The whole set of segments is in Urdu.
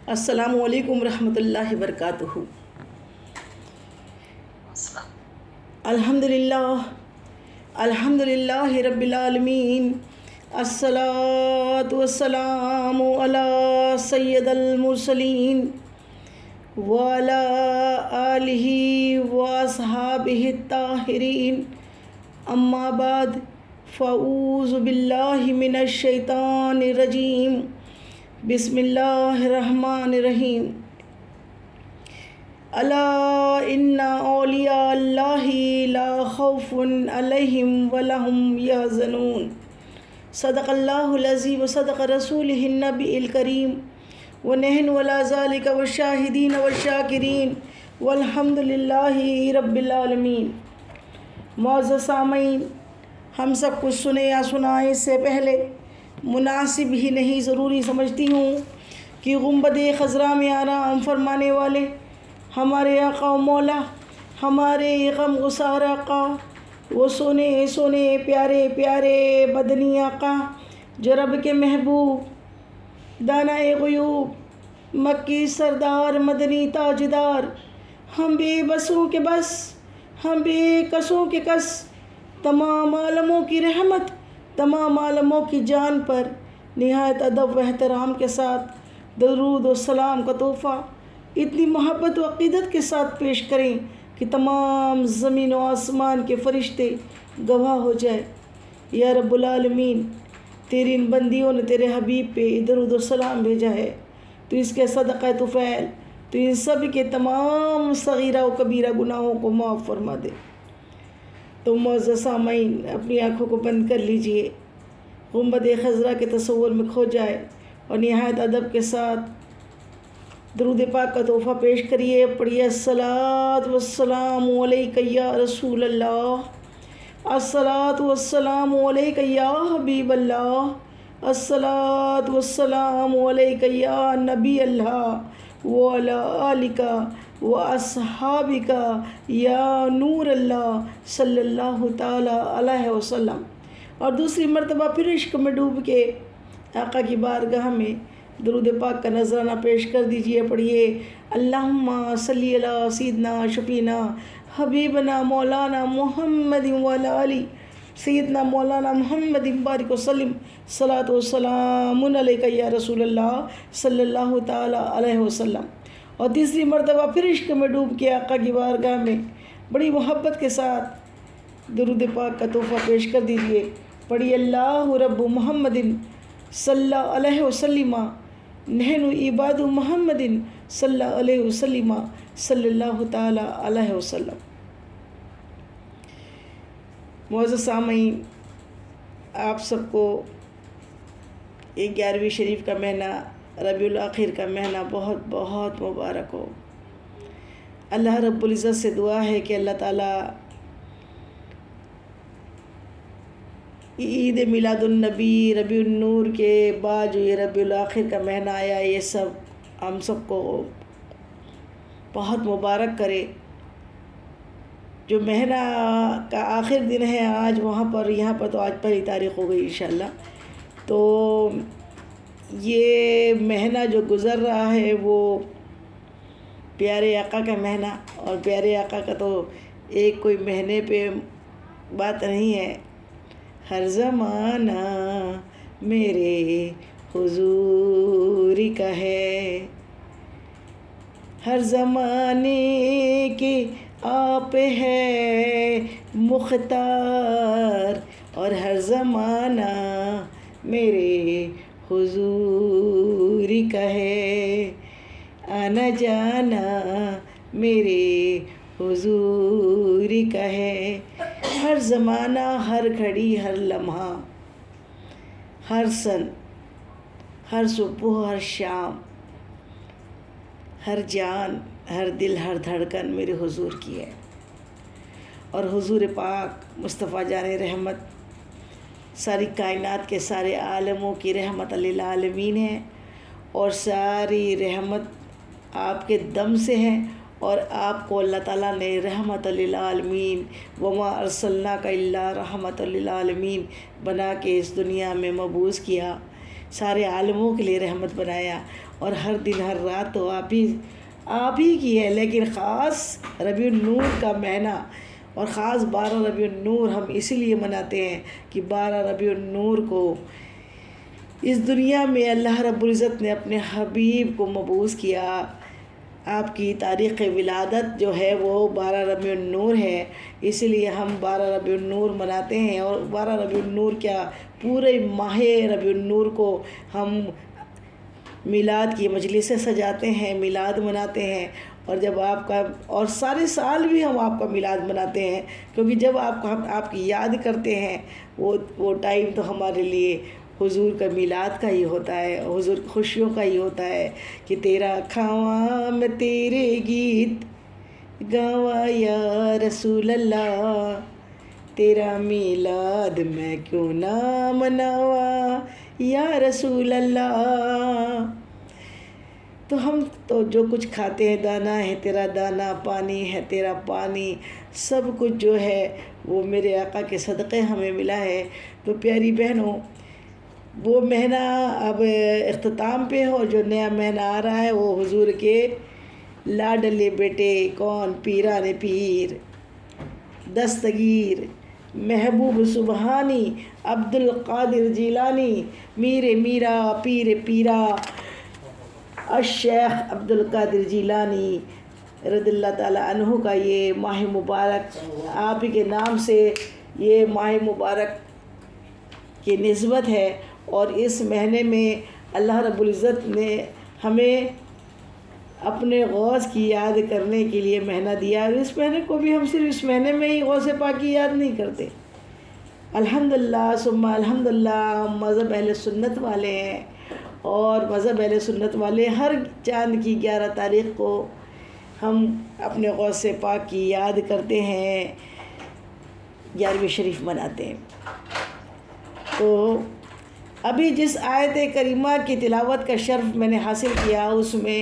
السلام علیکم ورحمۃ اللہ وبرکاتہ۔ الحمد للہ رب العالمین، الصلاۃ والسلام علی سید المرسلین وعلی آلہ واصحابہ الطاہرین، اما بعد فاعوذ باللہ من الشیطان الرجیم، بسم اللہ الرحمن الرحیم۔ الا ان اولیاء اللہ لا خوف علیہم ولا هم یحزنون۔ صدق اللہ العظیم وصدق رسولہ النبی الکریم، ونحن علی ذلک والشاہدین والشاکرین والحمد للہ رب العالمین۔ معزز سامعین، ہم سب کچھ سنے یا سنائے اس سے پہلے مناسب ہی نہیں ضروری سمجھتی ہوں کہ گنبد خضرا میں آرام فرمانے والے ہمارے آقا و مولا، ہمارے غم گسار آقا، وہ سونے سونے پیارے پیارے بدنی آقا، جو رب کے محبوب، دانہ غیوب، مکی سردار، مدنی تاجدار، ہم بے بسوں کے بس، ہم بے کسوں کے کس، تمام عالموں کی رحمت، تمام عالموں کی جان پر نہایت ادب و احترام کے ساتھ درود و سلام کا تحفہ اتنی محبت و عقیدت کے ساتھ پیش کریں کہ تمام زمین و آسمان کے فرشتے گواہ ہو جائے۔ یا رب العالمین، تیری ان بندیوں نے تیرے حبیب پہ درود و سلام بھیجا ہے، تو اس کے صدقہ طفیل تو ان سب کے تمام صغیرہ و کبیرہ گناہوں کو معاف فرما دے۔ تو معزز سامعین، اپنی آنکھوں کو بند کر لیجئے، گنبد خضرا کے تصور میں کھو جائے اور نہایت ادب کے ساتھ درود پاک کا تحفہ پیش کریے۔ پڑھیے الصلاۃ والسلام علیک یا رسول اللہ، الصلاۃ والسلام علیک یا حبیب اللہ، الصلاۃ والسلام علیک یا نبی اللہ وعلی آلک واصحابک یا نور اللہ صلی اللہ تعالی علیہ وسلم۔ اور دوسری مرتبہ پھر عشق میں ڈوب کے آقا کی بارگاہ میں درود پاک کا نذرانہ پیش کر دیجئے۔ پڑھیے اللہم صلی علی سیدنا شفینا حبیبنا مولانا محمد وعلی آلہ سیدنا مولانا محمد بارک وسلم، صلاۃ والسلام علیک یا رسول اللہ صلی اللہ تعالی علیہ وسلم۔ اور تیسری مرتبہ پھر عشق میں ڈوب کے آقا کی بارگاہ میں بڑی محبت کے ساتھ درود پاک کا تحفہ پیش کر دیجئے۔ پڑھی اللہ رب محمد صلی اللہ علیہ وسلم، نحن عباد محمد صلی اللہ علیہ وسلم، صلی اللہ تعالی علیہ وسلم۔ معزز سامعین، آپ سب کو یہ 11ویں شریف کا مہینہ، ربیع الاخر کا مہینہ بہت بہت مبارک ہو۔ اللہ رب العزت سے دعا ہے کہ اللہ تعالیٰ عید میلاد النبی ربیع النور کے بعد جو یہ ربیع الاخر کا مہینہ آیا، یہ سب ہم سب کو بہت مبارک کرے۔ جو مہینہ کا آخر دن ہے آج، وہاں پر یہاں پر تو آج پہلی تاریخ ہو گئی انشاءاللہ، تو یہ مہینہ جو گزر رہا ہے وہ پیارے آقا کا مہینہ، اور پیارے آقا کا تو ایک کوئی مہینے پہ بات نہیں ہے، ہر زمانہ میرے حضور کا ہے، ہر زمانے کے آپ ہے مختار، اور ہر زمانہ میرے حضور کا ہے، آنا جانا میرے حضور کا ہے، ہر زمانہ، ہر گھڑی، ہر لمحہ، ہر سن، ہر صبح، ہر شام، ہر جان، ہر دل، ہر دھڑکن میرے حضور کی ہے۔ اور حضور پاک مصطفیٰ جان رحمت ساری کائنات کے سارے عالموں کی رحمت للعالمین ہے، اور ساری رحمت آپ کے دم سے ہے، اور آپ کو اللہ تعالیٰ نے رحمت للعالمین وما ارسلناک الا رحمت للعالمین بنا کے اس دنیا میں مبعوث کیا۔ سارے عالموں کے لیے رحمت بنایا، اور ہر دن ہر رات تو آپ ہی کی ہے، لیکن خاص ربیع النور کا مہینہ اور خاص 12 ربیع النور ہم اسی لیے مناتے ہیں کہ 12 ربیع النور کو اس دنیا میں اللہ رب العزت نے اپنے حبیب کو مبعوث کیا۔ آپ کی تاریخ ولادت جو ہے وہ 12 ربیع النور ہے، اس لیے ہم 12 ربیع النور مناتے ہیں، اور 12 ربیع النور کیا پورے ماہ ربیع النور کو ہم میلاد کی مجلسیں سجاتے ہیں، میلاد مناتے ہیں، اور جب آپ کا اور سارے سال بھی ہم آپ کا میلاد مناتے ہیں، کیونکہ جب ہم آپ کی یاد کرتے ہیں وہ ٹائم تو ہمارے لیے حضور کا میلاد کا ہی ہوتا ہے، حضور کی خوشیوں کا ہی ہوتا ہے کہ تیرا کھاواں میں تیرے گیت گاواں یا رسول اللہ، تیرا میلاد میں کیوں نہ مناواں یا رسول اللہ۔ تو ہم تو جو کچھ کھاتے ہیں، دانا ہے تیرا دانا، پانی ہے تیرا پانی، سب کچھ جو ہے وہ میرے آقا کے صدقے ہمیں ملا ہے۔ تو پیاری بہنوں، وہ مہینہ اب اختتام پہ ہو، جو نیا مہینہ آ رہا ہے وہ حضور کے لاڈلے بیٹے کون، پیران پیر، دستگیر، محبوب سبحانی، عبد القادر جیلانی، میر میرا پیر پیرا، الشیخ عبد القادر جیلانی رضی اللہ تعالیٰ عنہ کا یہ ماہ مبارک، آپ ہی کے نام سے یہ ماہ مبارک کی نسبت ہے، اور اس مہینے میں اللہ رب العزت نے ہمیں اپنے غوث کی یاد کرنے کے لیے مہینہ دیا، اور اس مہینے کو بھی ہم صرف اس مہینے میں ہی غوث پاک کی یاد نہیں کرتے۔ الحمدللہ ثم الحمدللہ، ہم مذہب اہل سنت والے ہیں، اور مذہب اہل سنت والے ہر چاند کی 11 تاریخ کو ہم اپنے غوث پاک کی یاد کرتے ہیں، 11ویں شریف مناتے ہیں۔ تو ابھی جس آیت کریمہ کی تلاوت کا شرف میں نے حاصل کیا، اس میں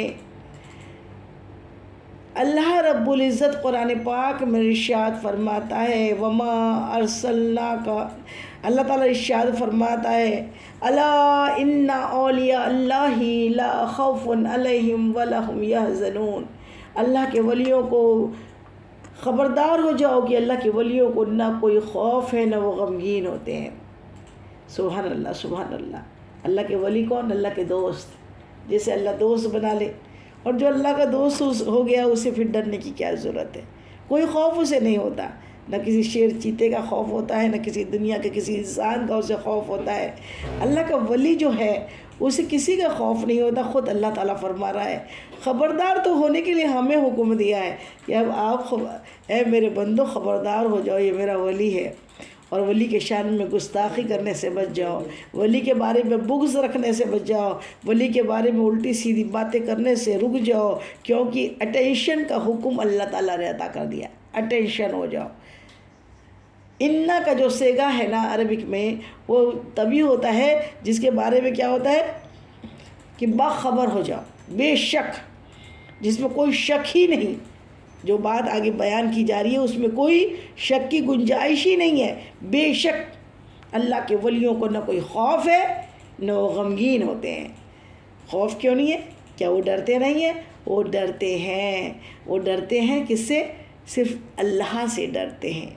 اللہ رب العزت قرآن پاک میں ارشاد فرماتا ہے، وما ارسلناک، اللہ تعالیٰ ارشاد فرماتا ہے، الا ان اولیاء اللہ لا خوف علیہم ولا هم یحزنون، اللہ کے ولیوں کو خبردار ہو جاؤ کہ اللہ کے ولیوں کو نہ کوئی خوف ہے نہ وہ غمگین ہوتے ہیں۔ سبحان اللہ سبحان اللہ۔ اللہ کے ولی کون؟ اللہ کے دوست، جسے اللہ دوست بنا لے، اور جو اللہ کا دوست ہو گیا اسے پھر ڈرنے کی کیا ضرورت ہے؟ کوئی خوف اسے نہیں ہوتا، نہ کسی شیر چیتے کا خوف ہوتا ہے، نہ کسی دنیا کے کسی انسان کا اسے خوف ہوتا ہے۔ اللہ کا ولی جو ہے اسے کسی کا خوف نہیں ہوتا، خود اللہ تعالیٰ فرما رہا ہے۔ خبردار تو ہونے کے لیے ہمیں حکم دیا ہے کہ اب آپ اے میرے بندو خبردار ہو جاؤ، یہ میرا ولی ہے، اور ولی کے شان میں گستاخی کرنے سے بچ جاؤ، ولی کے بارے میں بغض رکھنے سے بچ جاؤ، ولی کے بارے میں الٹی سیدھی باتیں کرنے سے رک جاؤ، کیونکہ اٹینشن کا حکم اللہ تعالیٰ نے عطا کر دیا، اٹینشن ہو جاؤ۔ انا کا جو سیگا ہے نا عربک میں، وہ تبھی ہوتا ہے جس کے بارے میں کیا ہوتا ہے کہ باخبر ہو جاؤ، بے شک، جس میں کوئی شک ہی نہیں، جو بات آگے بیان کی جا رہی ہے اس میں کوئی شک کی گنجائش ہی نہیں ہے۔ بے شک اللہ کے ولیوں کو نہ کوئی خوف ہے نہ وہ غمگین ہوتے ہیں۔ خوف کیوں نہیں ہے؟ کیا وہ ڈرتے نہیں ہیں؟ وہ ڈرتے ہیں۔ وہ ڈرتے ہیں کس سے؟ صرف اللہ سے ڈرتے ہیں۔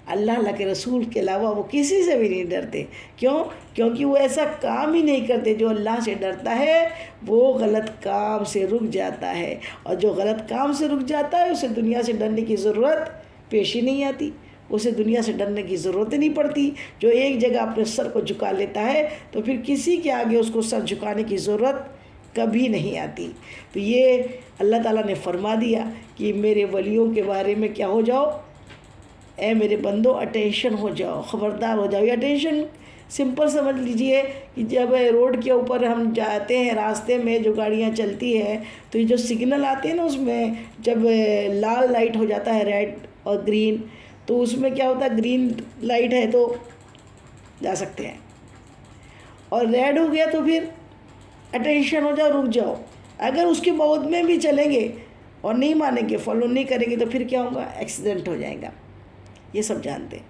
اللہ کے رسول کے علاوہ وہ کسی سے بھی نہیں ڈرتے۔ کیوں؟ کیونکہ وہ ایسا کام ہی نہیں کرتے۔ جو اللہ سے ڈرتا ہے وہ غلط کام سے رک جاتا ہے، اور جو غلط کام سے رک جاتا ہے اسے دنیا سے ڈرنے کی ضرورت پیش ہی نہیں آتی، اسے دنیا سے ڈرنے کی ضرورت نہیں پڑتی۔ جو ایک جگہ اپنے سر کو جھکا لیتا ہے تو پھر کسی کے آگے اس کو سر جھکانے کی ضرورت کبھی نہیں آتی۔ تو یہ اللہ تعالیٰ نے فرما دیا کہ میرے ولیوں کے بارے میں کیا ہو جاؤ، اے میرے بندو اٹینشن ہو جاؤ، خبردار ہو جاؤ۔ یہ اٹینشن سمپل سمجھ لیجئے کہ جب روڈ کے اوپر ہم جاتے ہیں، راستے میں جو گاڑیاں چلتی ہیں تو یہ جو سگنل آتے ہیں نا، اس میں جب لال لائٹ ہو جاتا ہے، ریڈ اور گرین، تو اس میں کیا ہوتا ہے، گرین لائٹ ہے تو جا سکتے ہیں، اور ریڈ ہو گیا تو پھر اٹینشن ہو جاؤ، رک جاؤ۔ اگر اس کے بعد میں بھی چلیں گے اور نہیں مانیں گے، فالو نہیں کریں گے، تو پھر کیا ہوگا، ایکسیڈنٹ ہو جائے گا۔ یہ سب جانتے ہیں۔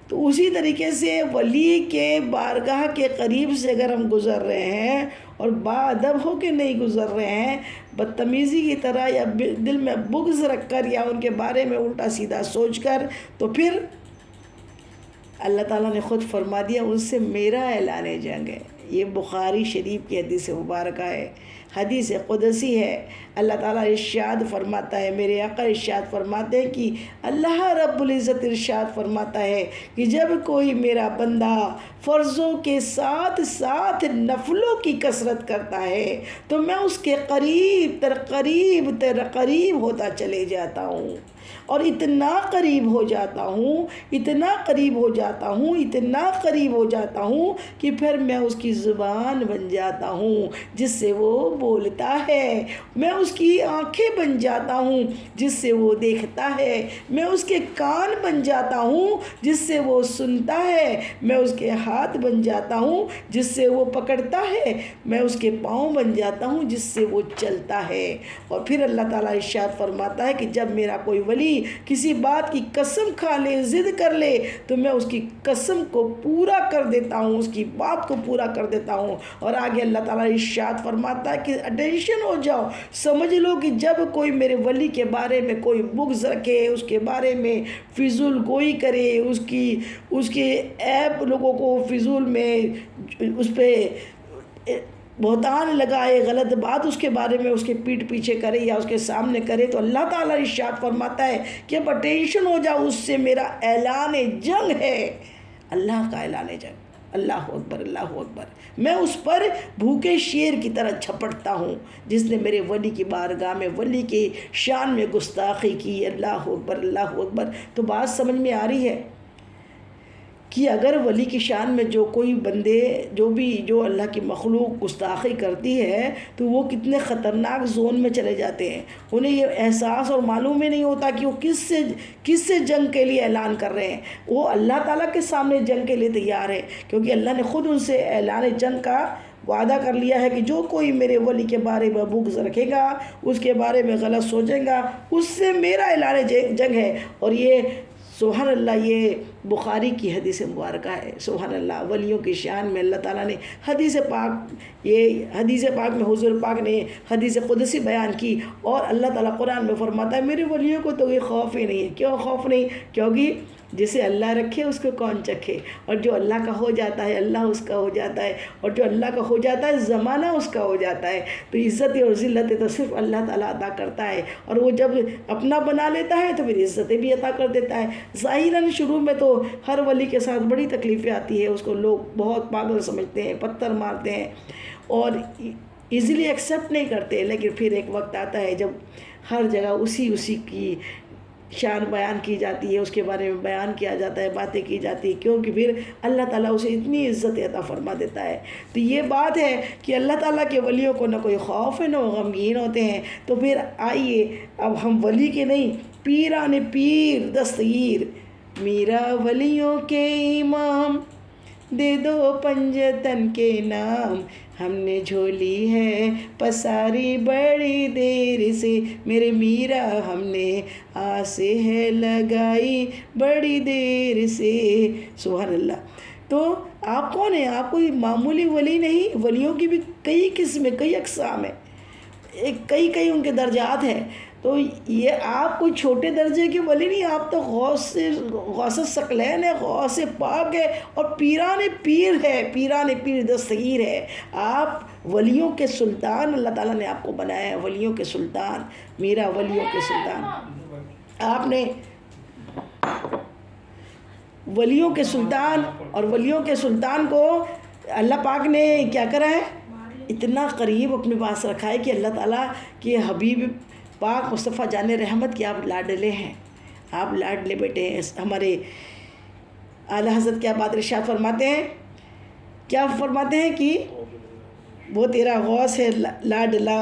تو اسی طریقے سے ولی کے بارگاہ کے قریب سے اگر ہم گزر رہے ہیں اور باادب ہو کے نہیں گزر رہے ہیں، بدتمیزی کی طرح یا دل میں بغض رکھ کر یا ان کے بارے میں الٹا سیدھا سوچ کر، تو پھر اللہ تعالیٰ نے خود فرما دیا ان سے میرا اعلان جنگ ہے۔ یہ بخاری شریف کی حدیث مبارکہ ہے، حدیث قدسی ہے۔ اللہ تعالیٰ ارشاد فرماتا ہے، میرے آقا ارشاد فرماتے ہیں کہ اللہ رب العزت ارشاد فرماتا ہے کہ جب کوئی میرا بندہ فرضوں کے ساتھ ساتھ نفلوں کی کثرت کرتا ہے تو میں اس کے قریب تر قریب ہوتا چلے جاتا ہوں، اور اتنا قریب ہو جاتا ہوں، اتنا قریب ہو جاتا ہوں، اتنا قریب ہو جاتا ہوں کہ پھر میں اس کی زبان بن جاتا ہوں جس سے وہ بولتا ہے، میں اس کی آنکھیں بن جاتا ہوں جس سے وہ دیکھتا ہے، میں اس کے کان بن جاتا ہوں جس سے وہ سنتا ہے، میں اس کے ہاتھ بن جاتا ہوں جس سے وہ پکڑتا ہے، میں اس کے پاؤں بن جاتا ہوں جس سے وہ چلتا ہے۔ اور پھر اللہ تعالیٰ ارشاد فرماتا ہے کہ جب میرا کوئی ولی کسی بات کی قسم کھا لے، ضد کر لے، تو میں اس کی قسم کو پورا کر دیتا ہوں، اس کی بات کو پورا کر دیتا ہوں۔ اور آگے اللہ تعالیٰ ارشاد فرماتا ہے کہ اٹینشن ہو جاؤ، سمجھ لو کہ جب کوئی میرے ولی کے بارے میں کوئی بغض رکھے، اس کے بارے میں فضول گوئی کرے، اس کے عیب لوگوں کو فضول میں اس پہ بہتان لگائے، غلط بات اس کے بارے میں اس کے پیٹھ پیچھے کرے یا اس کے سامنے کرے، تو اللہ تعالیٰ ارشاد فرماتا ہے کہ اب اٹینشن ہو جاؤ، اس سے میرا اعلان جنگ ہے، اللہ کا اعلان جنگ۔ اللہ اکبر، اللہ اکبر۔ میں اس پر بھوکے شیر کی طرح جھپٹتا ہوں جس نے میرے ولی کی بارگاہ میں ولی کی شان میں گستاخی کی۔ اللہ اکبر، اللہ اکبر۔ تو بات سمجھ میں آ رہی ہے کہ اگر ولی کی شان میں جو کوئی بندے جو اللہ کی مخلوق گستاخی کرتی ہے تو وہ کتنے خطرناک زون میں چلے جاتے ہیں، انہیں یہ احساس اور معلوم ہی نہیں ہوتا کہ وہ کس سے جنگ کے لیے اعلان کر رہے ہیں۔ وہ اللہ تعالیٰ کے سامنے جنگ کے لیے تیار ہے، کیونکہ اللہ نے خود ان سے اعلان جنگ کا وعدہ کر لیا ہے کہ جو کوئی میرے ولی کے بارے میں بغض رکھے گا، اس کے بارے میں غلط سوچے گا، اس سے میرا اعلان جنگ ہے۔ اور یہ سبحان اللہ، یہ بخاری کی حدیث مبارکہ ہے۔ سبحان اللہ، ولیوں کی شان میں اللہ تعالیٰ نے حدیث پاک میں حضور پاک نے حدیث قدسی بیان کی، اور اللہ تعالیٰ قرآن میں فرماتا ہے میرے ولیوں کو تو یہ خوف ہی نہیں ہے۔ کیوں خوف نہیں؟ کیونکہ جسے اللہ رکھے اس کو کون چکھے، اور جو اللہ کا ہو جاتا ہے اللہ اس کا ہو جاتا ہے، اور جو اللہ کا ہو جاتا ہے زمانہ اس کا ہو جاتا ہے۔ تو عزت اور ذلت تو صرف اللہ تعالیٰ عطا کرتا ہے، اور وہ جب اپنا بنا لیتا ہے تو پھر عزتیں بھی عطا کر دیتا ہے۔ ظاہراً شروع میں تو ہر ولی کے ساتھ بڑی تکلیفیں آتی ہے، اس کو لوگ بہت پاگل سمجھتے ہیں، پتھر مارتے ہیں اور ایزیلی ایکسیپٹ نہیں کرتے، لیکن پھر ایک وقت آتا ہے جب ہر جگہ اسی کی شان بیان کی جاتی ہے، اس کے بارے میں بیان کیا جاتا ہے، باتیں کی جاتی ہے، کیونکہ پھر اللہ تعالیٰ اسے اتنی عزت عطا فرما دیتا ہے۔ تو یہ بات ہے کہ اللہ تعالیٰ کے ولیوں کو نہ کوئی خوف ہے نہ وہ غمگین ہوتے ہیں۔ تو پھر آئیے اب ہم ولی کے نہیں، پیران پیر دستگیر، میرا ولیوں کے امام، دے دو پنجتن کے نام، ہم نے جھولی ہے پساری بڑی دیر سے، میرے میرا ہم نے آسے ہے لگائی بڑی دیر سے۔ سبحان اللہ۔ تو آپ کون ہیں؟ آپ کوئی معمولی ولی نہیں، ولیوں کی بھی کئی قسمیں، کئی اقسام ہیں، کئی ان کے درجات ہیں۔ تو یہ آپ کوئی چھوٹے درجے کے ولی نہیں، آپ تو غوث ثقلین ہے، غوث پاک ہے، اور پیران پیر ہے، پیران پیر دستگیر ہے۔ آپ ولیوں کے سلطان، اللہ تعالیٰ نے آپ کو بنایا ہے ولیوں کے سلطان، میرا ولیوں کے سلطان۔ آپ نے ولیوں کے سلطان، اور ولیوں کے سلطان کو اللہ پاک نے کیا کرا ہے؟ اتنا قریب اپنے پاس رکھا ہے کہ اللہ تعالیٰ کے حبیب پاک مصطفیٰ جان رحمت کے آپ لاڈلے ہیں، آپ لاڈلے بیٹے ہیں۔ ہمارے اعلیٰ حضرت کیا بات ارشاد فرماتے ہیں؟ کیا فرماتے ہیں کہ وہ تیرا غوث ہے لاڈلا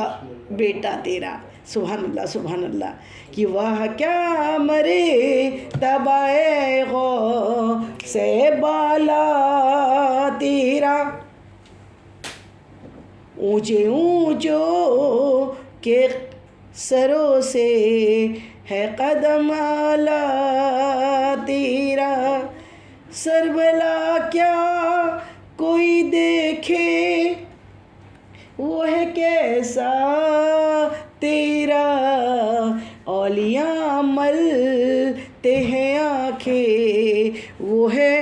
بیٹا تیرا۔ سبحان اللہ، سبحان اللہ۔ کہ وہ کیا مرے تبائے غوث بالا تیرا، اونچے اونچوں کے سروں سے ہے قدم اعلیٰ تیرا، سربلا کیا کوئی دیکھے وہ ہے کیسا تیرا، اولیاء ملتے ہیں آنکھیں وہ ہے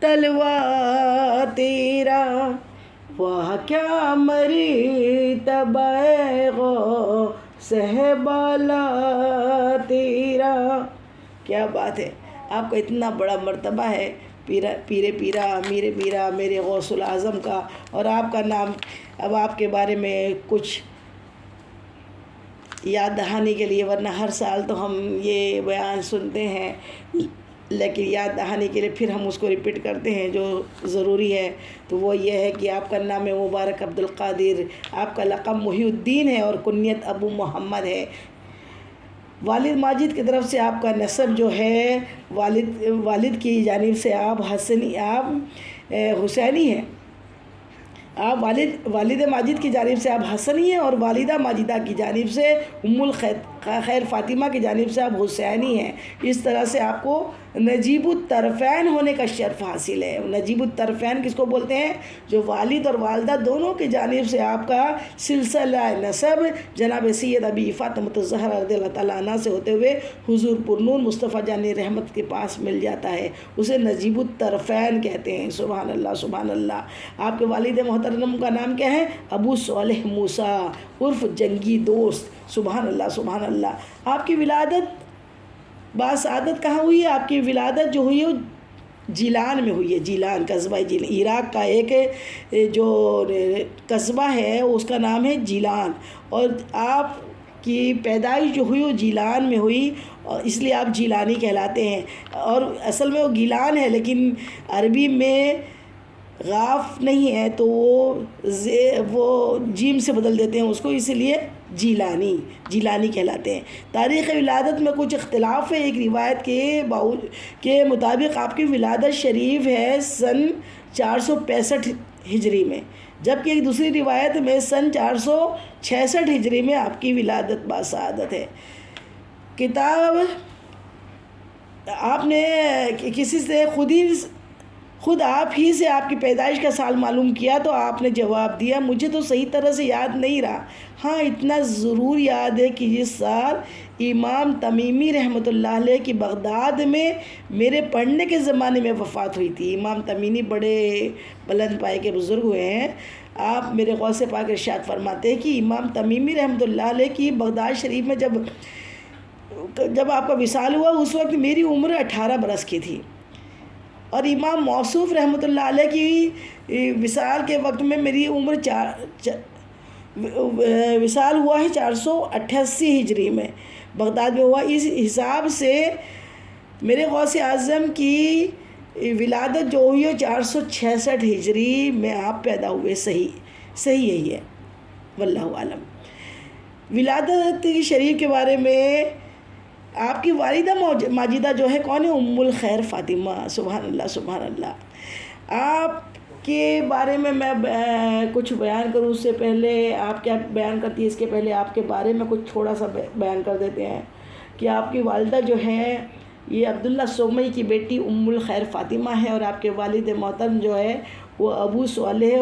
تلوا تیرا، واہ کیا مرتبہ غوث ہے بالا تیرا۔ کیا بات ہے، آپ کا اتنا بڑا مرتبہ ہے پیرا امیر میرا میرے غوث العظم کا، اور آپ کا نام، اب آپ کے بارے میں کچھ یاد دہانی کے لیے، ورنہ ہر سال تو ہم یہ بیان سنتے ہیں، لیکن یاد دہانی کے لیے پھر ہم اس کو ریپیٹ کرتے ہیں جو ضروری ہے، تو وہ یہ ہے کہ آپ کا نام مبارک عبد القادر، آپ کا لقب محی الدین ہے اور کنیت ابو محمد ہے۔ والد ماجد کی طرف سے آپ کا نسب جو ہے، والد کی جانب سے آپ حسینی ہیں، آپ والد ماجد کی جانب سے آپ حسنی ہیں، اور والدہ ماجدہ کی جانب سے ام الخیر فاطمہ کی جانب سے آپ حسینی ہیں۔ اس طرح سے آپ کو نجیب الطرفین ہونے کا شرف حاصل ہے۔ نجیب الطرفین کس کو بولتے ہیں؟ جو والد اور والدہ دونوں کی جانب سے آپ کا سلسلہ نسب جناب سید ابی فاطمۃ الزہرا رضی اللہ تعالیٰ عنہ سے ہوتے ہوئے حضور پرنور مصطفیٰ جان رحمت کے پاس مل جاتا ہے، اسے نجیب الطرفین کہتے ہیں۔ سبحان اللہ سبحان اللہ۔ آپ کے والد محترم کا نام کیا ہے؟ ابو صالح موسیٰ عرف جنگی دوست۔ سبحان اللہ سبحان اللہ۔ آپ کی ولادت باسعادت کہاں ہوئی ہے؟ آپ کی ولادت جو ہوئی ہے جیلان میں ہوئی ہے۔ جیلان، قصبہ جیلان، عراق کا ایک جو قصبہ ہے اس کا نام ہے جیلان، اور آپ کی پیدائش جو ہوئی وہ جیلان میں ہوئی، اور اس لیے آپ جیلانی کہلاتے ہیں۔ اور اصل میں وہ گیلان ہے، لیکن عربی میں غاف نہیں ہے تو وہ جیم سے بدل دیتے ہیں اس کو، اسی لیے جیلانی کہلاتے ہیں۔ تاریخ ولادت میں کچھ اختلاف ہے۔ ایک روایت کے مطابق آپ کی ولادت شریف ہے سن 465 ہجری میں، جبکہ ایک دوسری روایت میں سن 466 ہجری میں آپ کی ولادت باسعادت ہے۔ کتاب آپ نے کسی سے خود آپ ہی سے آپ کی پیدائش کا سال معلوم کیا تو آپ نے جواب دیا مجھے تو صحیح طرح سے یاد نہیں رہا، ہاں اتنا ضرور یاد ہے کہ جس سال امام تمیمی رحمۃ اللہ علیہ کی بغداد میں میرے پڑھنے کے زمانے میں وفات ہوئی تھی۔ امام تمیمی بڑے بلند پائے کے بزرگ ہوئے ہیں۔ آپ میرے غوث پاک ارشاد فرماتے ہیں کہ امام تمیمی رحمۃ اللہ علیہ کی بغداد شریف میں جب آپ کا وصال ہوا اس وقت میری عمر 18 برس کی تھی، اور امام موصوف رحمۃ اللہ علیہ کی وصال کے وقت میں میری عمر وصال ہوا ہے 488 ہجری میں، بغداد میں ہوا۔ اس حساب سے میرے غوث اعظم کی ولادت جو ہوئی ہے 466 ہجری میں آپ پیدا ہوئے۔ صحیح یہی ہے، واللہ عالم۔ ولادت شریف کے بارے میں آپ کی والدہ ماجدہ جو ہے کون ہے؟ ام الخیر فاطمہ۔ سبحان اللہ سبحان اللہ۔ آپ کے بارے میں کچھ بیان کروں اس سے پہلے آپ کیا بیان کرتی ہے، اس کے پہلے آپ کے بارے میں کچھ تھوڑا سا بیان کر دیتے ہیں کہ آپ کی والدہ جو ہیں یہ عبداللہ سومئی کی بیٹی ام الخیر فاطمہ ہے، اور آپ کے والد محترم جو ہے وہ ابو صالح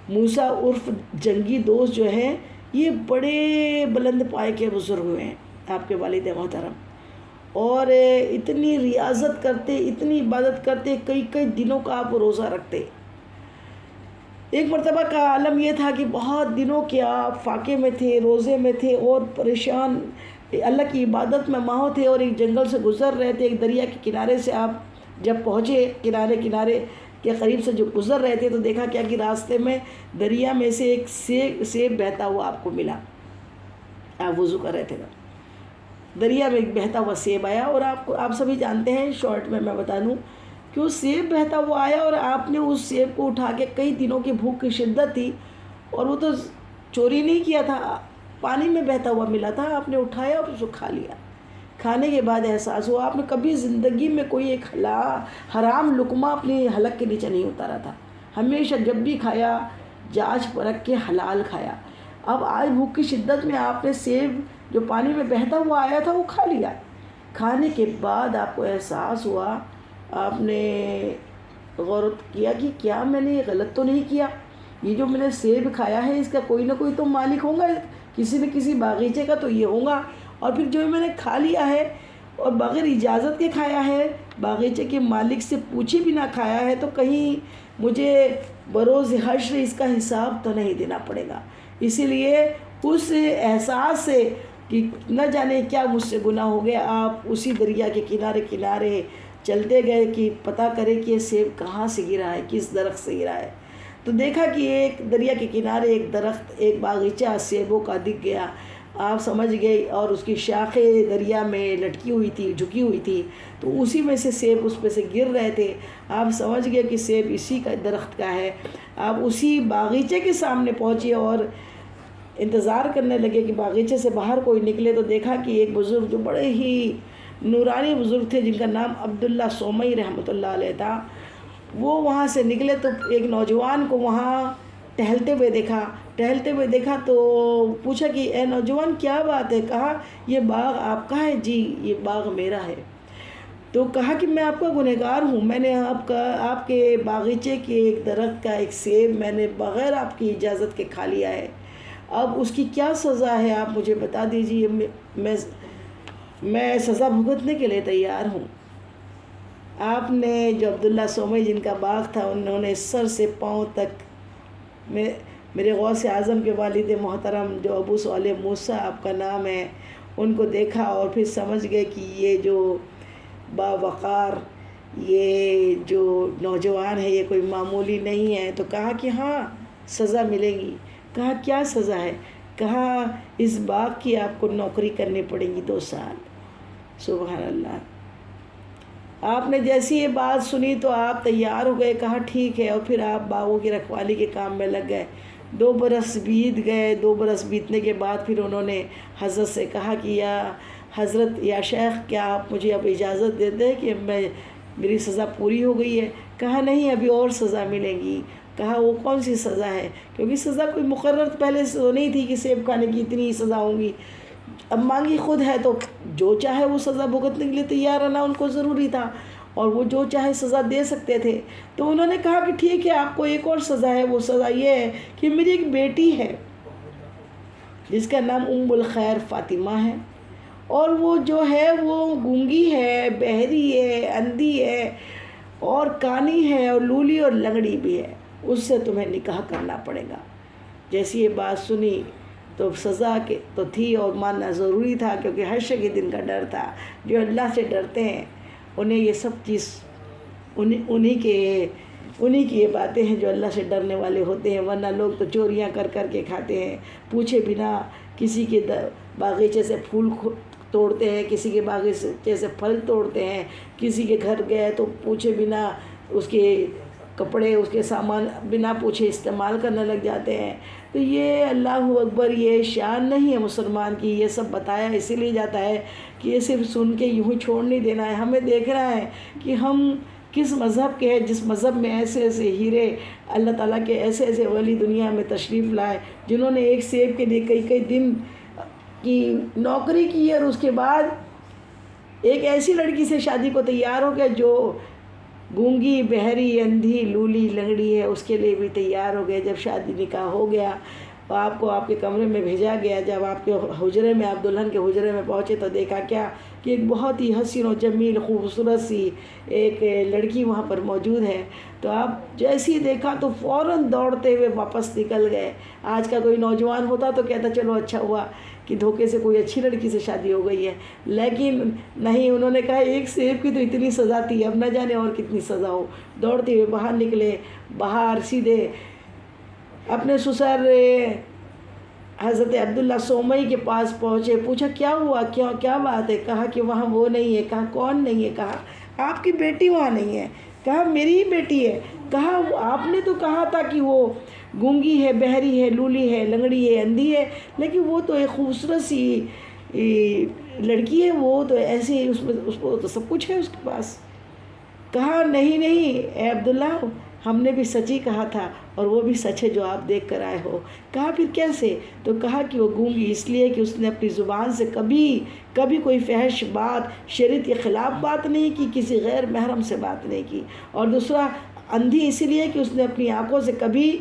موسیٰ عرف جنگی دوست جو ہیں، یہ بڑے بلند پائے کے بزرگ ہوئے ہیں آپ کے والد محترم، اور اتنی ریاضت کرتے، اتنی عبادت کرتے، کئی دنوں کا آپ روزہ رکھتے۔ ایک مرتبہ کا عالم یہ تھا کہ بہت دنوں کے آپ فاقے میں تھے، روزے میں تھے اور پریشان، اللہ کی عبادت میں ماہو تھے، اور ایک جنگل سے گزر رہے تھے، ایک دریا کے کنارے سے آپ جب پہنچے، کنارے کے قریب سے جو گزر رہے تھے تو دیکھا کیا کہ راستے میں دریا میں سے ایک سیب بہتا ہوا آپ کو ملا۔ آپ وضو کر رہے تھے نا، دریا میں ایک بہتا ہوا سیب آیا، اور آپ سبھی جانتے ہیں، شارٹ میں بتا دوں کہ وہ سیب بہتا ہوا آیا، اور آپ نے اس سیب کو اٹھا کے، کئی دنوں کی بھوک کی شدت تھی اور وہ تو چوری نہیں کیا تھا، پانی میں بہتا ہوا ملا تھا، آپ نے اٹھایا اور اس کو کھا لیا۔ کھانے کے بعد احساس ہوا آپ نے کبھی زندگی میں کوئی ایک حرام لقمہ اپنی حلق کے نیچے نہیں اتارا تھا، ہمیشہ جب بھی کھایا جانچ پرکھ کے حلال کھایا۔ اب آج بھوک کی شدت میں آپ نے سیب جو پانی میں بہتا ہوا آیا تھا وہ کھا لیا۔ کھانے کے بعد آپ کو احساس ہوا، آپ نے غور کیا کہ کیا میں نے یہ غلط تو نہیں کیا، یہ جو میں نے سیب کھایا ہے اس کا کوئی نہ کوئی تو مالک ہوگا، کسی نہ کسی باغیچے کا تو یہ ہوگا، اور پھر جو میں نے کھا لیا ہے اور بغیر اجازت کے کھایا ہے، باغیچے کے مالک سے پوچھے بنا کھایا ہے، تو کہیں مجھے بروز حشر اس کا حساب تو نہیں دینا پڑے گا۔ اسی لیے اس احساس سے کہ نہ جانے کیا مجھ سے گناہ ہو گیا، آپ اسی دریا کے کنارے کنارے چلتے گئے کہ پتہ کرے کہ یہ سیب کہاں سے گرا ہے، کس درخت سے گرا ہے۔ تو دیکھا کہ ایک دریا کے کنارے ایک درخت، ایک باغیچہ سیبوں کا دکھ گیا، آپ سمجھ گئے، اور اس کی شاخیں دریا میں لٹکی ہوئی تھی، جھکی ہوئی تھی، تو اسی میں سے سیب اس پہ سے گر رہے تھے۔ آپ سمجھ گئے کہ سیب اسی کا درخت کا ہے۔ آپ اسی باغیچے کے سامنے پہنچے اور انتظار کرنے لگے کہ باغیچے سے باہر کوئی نکلے، تو دیکھا کہ ایک بزرگ جو بڑے ہی نورانی بزرگ تھے، جن کا نام عبداللہ سومئی رحمۃ اللہ علیہ تھا، وہ وہاں سے نکلے تو ایک نوجوان کو وہاں ٹہلتے ہوئے دیکھا تو پوچھا کہ اے نوجوان کیا بات ہے؟ کہا یہ باغ آپ کا ہے؟ جی یہ باغ میرا ہے۔ تو کہا کہ میں آپ کا گنہگار ہوں، میں نے آپ کے باغیچے کے ایک درخت کا ایک سیب میں نے بغیر آپ کی اجازت کے کھا لیا ہے، اب اس کی کیا سزا ہے آپ مجھے بتا دیجیے، میں سزا بھگتنے کے لیے تیار ہوں۔ آپ نے جو عبداللہ سومئی جن کا باغ تھا، انہوں نے سر سے پاؤں تک میرے غوث اعظم کے والد محترم جو ابو صالح موسیٰ آپ کا نام ہے، ان کو دیکھا اور پھر سمجھ گئے کہ یہ جو باوقار یہ جو نوجوان ہے یہ کوئی معمولی نہیں ہے، تو کہا کہ ہاں سزا ملے گی۔ کہا کیا سزا ہے؟ کہا اس باغ کی آپ کو نوکری کرنی پڑے گی 2 سال۔ سبحان اللہ۔ آپ نے جیسی یہ بات سنی تو آپ تیار ہو گئے، کہا ٹھیک ہے، اور پھر آپ باغوں کی رکھوالی کے کام میں لگ گئے۔ 2 برس بیت گئے۔ 2 برس بیتنے کے بعد پھر انہوں نے حضرت سے کہا کہ یا حضرت، یا شیخ، کیا آپ مجھے اب اجازت دیتے ہیں کہ میری سزا پوری ہو گئی ہے؟ کہا نہیں، ابھی اور سزا ملے گی۔ کہا وہ کون سی سزا ہے؟ کیونکہ سزا کوئی مقرر پہلے سے تو نہیں تھی کہ سیب کھانے کی اتنی سزا ہوگی، اب مانگی خود ہے تو جو چاہے وہ سزا بھگتنے کے لیے تیار رہنا ان کو ضروری تھا، اور وہ جو چاہے سزا دے سکتے تھے۔ تو انہوں نے کہا کہ ٹھیک ہے، آپ کو ایک اور سزا ہے، وہ سزا یہ ہے کہ میری ایک بیٹی ہے جس کا نام ام الخیر فاطمہ ہے، اور وہ جو ہے وہ گونگی ہے، بہری ہے، اندھی ہے، اور کانی ہے، اور لولی اور لنگڑی بھی ہے، اس سے تمہیں نکاح کرنا پڑے گا۔ جیسی یہ بات سنی تو سزا کے تو تھی اور ماننا ضروری تھا، کیونکہ حشر کے دن کا ڈر تھا۔ جو اللہ سے ڈرتے ہیں انہیں یہ سب چیز انہی کی یہ باتیں ہیں جو اللہ سے ڈرنے والے ہوتے ہیں، ورنہ لوگ تو چوریاں کر کر کے کھاتے ہیں، پوچھے بنا کسی کے باغیچے سے پھول توڑتے ہیں، کسی کے باغیچے سے پھل توڑتے ہیں، کسی کے گھر گئے تو پوچھے بنا اس کے کپڑے، اس کے سامان بنا پوچھے استعمال کرنے لگ جاتے ہیں۔ تو یہ اللہ اکبر، یہ شان نہیں ہے مسلمان کی۔ یہ سب بتایا اسی لیے جاتا ہے کہ یہ صرف سن کے یوں ہی چھوڑ نہیں دینا ہے، ہمیں دیکھنا ہے کہ ہم کس مذہب کے ہیں، جس مذہب میں ایسے ایسے ہیرے اللہ تعالیٰ کے ایسے ایسے ولی دنیا میں تشریف لائے، جنہوں نے ایک سیب کے لیے کئی کئی دن کی نوکری کی، اور اس کے بعد ایک ایسی لڑکی سے شادی کو تیار ہو گئے جو گونگی، بہری، اندھی، لولی، لنگڑی ہے، اس کے لیے بھی تیار ہو گئے۔ جب شادی نکاح ہو گیا تو آپ کو آپ کے کمرے میں بھیجا گیا، جب آپ کے حجرے میں، آپ دلہن کے حجرے میں پہنچے تو دیکھا کیا کہ ایک بہت ہی حسین و جمیل، خوبصورت سی ایک لڑکی وہاں پر موجود ہے۔ تو آپ جیسے ہی دیکھا تو فوراً دوڑتے ہوئے واپس نکل گئے۔ آج کا کوئی نوجوان ہوتا تو کہتا چلو اچھا ہوا کہ دھوکے سے کوئی اچھی لڑکی سے شادی ہو گئی ہے، لیکن نہیں، انہوں نے کہا ایک سیب کی تو اتنی سزا تھی، اب نہ جانے اور کتنی سزا ہو۔ دوڑتے ہوئے باہر نکلے، باہر سیدھے اپنے سسر حضرت عبداللہ سومئی کے پاس پہنچے، پوچھا کیا ہوا، کیا بات ہے؟ کہا کہ وہاں وہ نہیں ہے۔ کہا کون نہیں ہے؟ کہا آپ کی بیٹی وہاں نہیں ہے۔ کہا میری ہی بیٹی ہے۔ کہا آپ نے تو کہا تھا کہ وہ گونگی ہے، بہری ہے، لولی ہے، لنگڑی ہے، اندھی ہے، لیکن وہ تو ایک خوبصورت سی لڑکی ہے، وہ تو ایسے اس کو تو سب کچھ ہے اس کے پاس۔ کہا نہیں اے عبداللہ، ہم نے بھی سچ ہی کہا تھا اور وہ بھی سچ ہے جو آپ دیکھ کر آئے ہو۔ کہا پھر کیسے؟ تو کہا کہ وہ گونگی اس لیے کہ اس نے اپنی زبان سے کبھی کوئی فحش بات، شریعت کے خلاف بات نہیں کی، کسی غیر محرم سے بات نہیں کی۔ اور دوسرا اندھی اس لیے کہ اس نے اپنی آنکھوں سے کبھی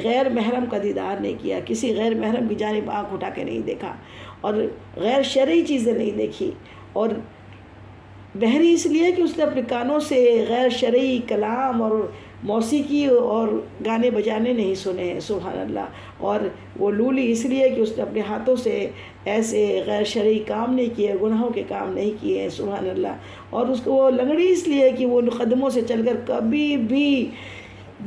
غیر محرم کا دیدار نہیں کیا، کسی غیر محرم کی جانب آنکھ اٹھا کے نہیں دیکھا، اور غیر شرعی چیزیں نہیں دیکھی۔ اور بہری اس لیے کہ اس نے اپنے کانوں سے غیر شرعی کلام اور موسیقی اور گانے بجانے نہیں سنے ہیں، سبحان اللہ۔ اور وہ لولی اس لیے کہ اس نے اپنے ہاتھوں سے ایسے غیر شرعی کام نہیں کیے، گناہوں کے کام نہیں کیے ہیں، سبحان اللہ۔ اور اس کو وہ لنگڑی اس لیے کہ وہ قدموں سے چل کر کبھی بھی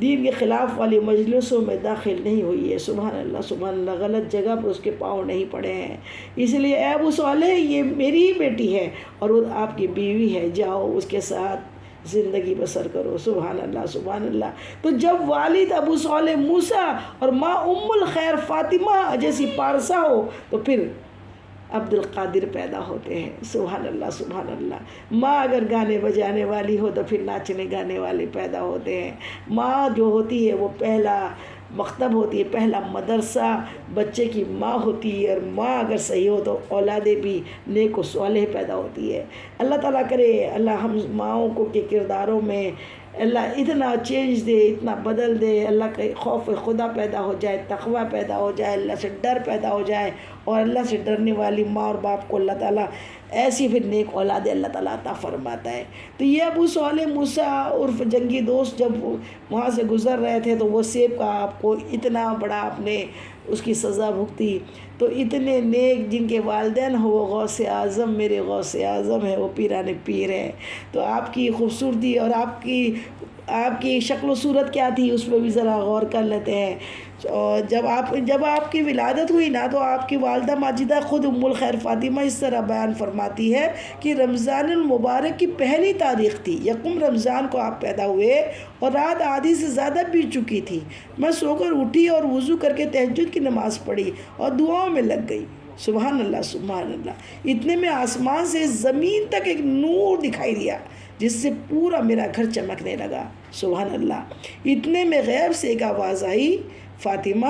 دین کے خلاف والی مجلسوں میں داخل نہیں ہوئی ہے، سبحان اللہ سبحان اللہ، غلط جگہ پر اس کے پاؤں نہیں پڑے ہیں۔ اس لیے اے ابو صالح، یہ میری ہی بیٹی ہے اور وہ آپ کی بیوی ہے، جاؤ اس کے ساتھ زندگی بسر کرو، سبحان اللہ سبحان اللہ۔ تو جب والد ابو صالح موسیٰ اور ماں الخیر فاطمہ جیسی پارسا ہو تو پھر عبد القادر پیدا ہوتے ہیں، سبحان اللہ سبحان اللہ۔ ماں اگر گانے بجانے والی ہو تو پھر ناچنے گانے والے پیدا ہوتے ہیں۔ ماں جو ہوتی ہے وہ پہلا مکتب ہوتی ہے، پہلا مدرسہ بچے کی ماں ہوتی ہے، اور ماں اگر صحیح ہو تو اولادیں بھی نیک و صالح پیدا ہوتی ہے۔ اللہ تعالیٰ کرے اللہ ہم ماؤں کو کے کرداروں میں اللہ اتنا چینج دے، اتنا بدل دے، اللہ کا خوف خدا پیدا ہو جائے، تقوی پیدا ہو جائے، اللہ سے ڈر پیدا ہو جائے، اور اللہ سے ڈرنے والی ماں اور باپ کو اللہ تعالیٰ ایسی پھر نیک اولاد اللہ تعالیٰ عطا فرماتا ہے۔ تو یہ ابو صالح موسیٰ عرف جنگی دوست جب وہاں سے گزر رہے تھے تو وہ سیب کا آپ کو اتنا بڑا آپ نے اس کی سزا بھگتی، تو اتنے نیک جن کے والدین ہو وہ غوث اعظم، میرے غوث اعظم ہے، وہ پیران پیر ہے۔ تو آپ کی خوبصورتی اور آپ کی شکل و صورت کیا تھی اس پہ بھی ذرا غور کر لیتے ہیں۔ اور جب آپ کی ولادت ہوئی نا تو آپ کی والدہ ماجدہ خود الخیر فاطمہ اس طرح بیان فرماتی ہے کہ رمضان المبارک کی پہلی تاریخ تھی، یکم رمضان کو آپ پیدا ہوئے اور رات آدھی سے زیادہ بیت چکی تھی۔ میں سو کر اٹھی اور وضو کر کے تہجد کی نماز پڑھی اور دعاؤں میں لگ گئی، سبحان اللہ سبحان اللہ۔ اتنے میں آسمان سے زمین تک ایک نور دکھائی دیا جس سے پورا میرا گھر چمکنے لگا، سبحان اللہ۔ اتنے میں غیب سے ایک آواز آئی، فاطمہ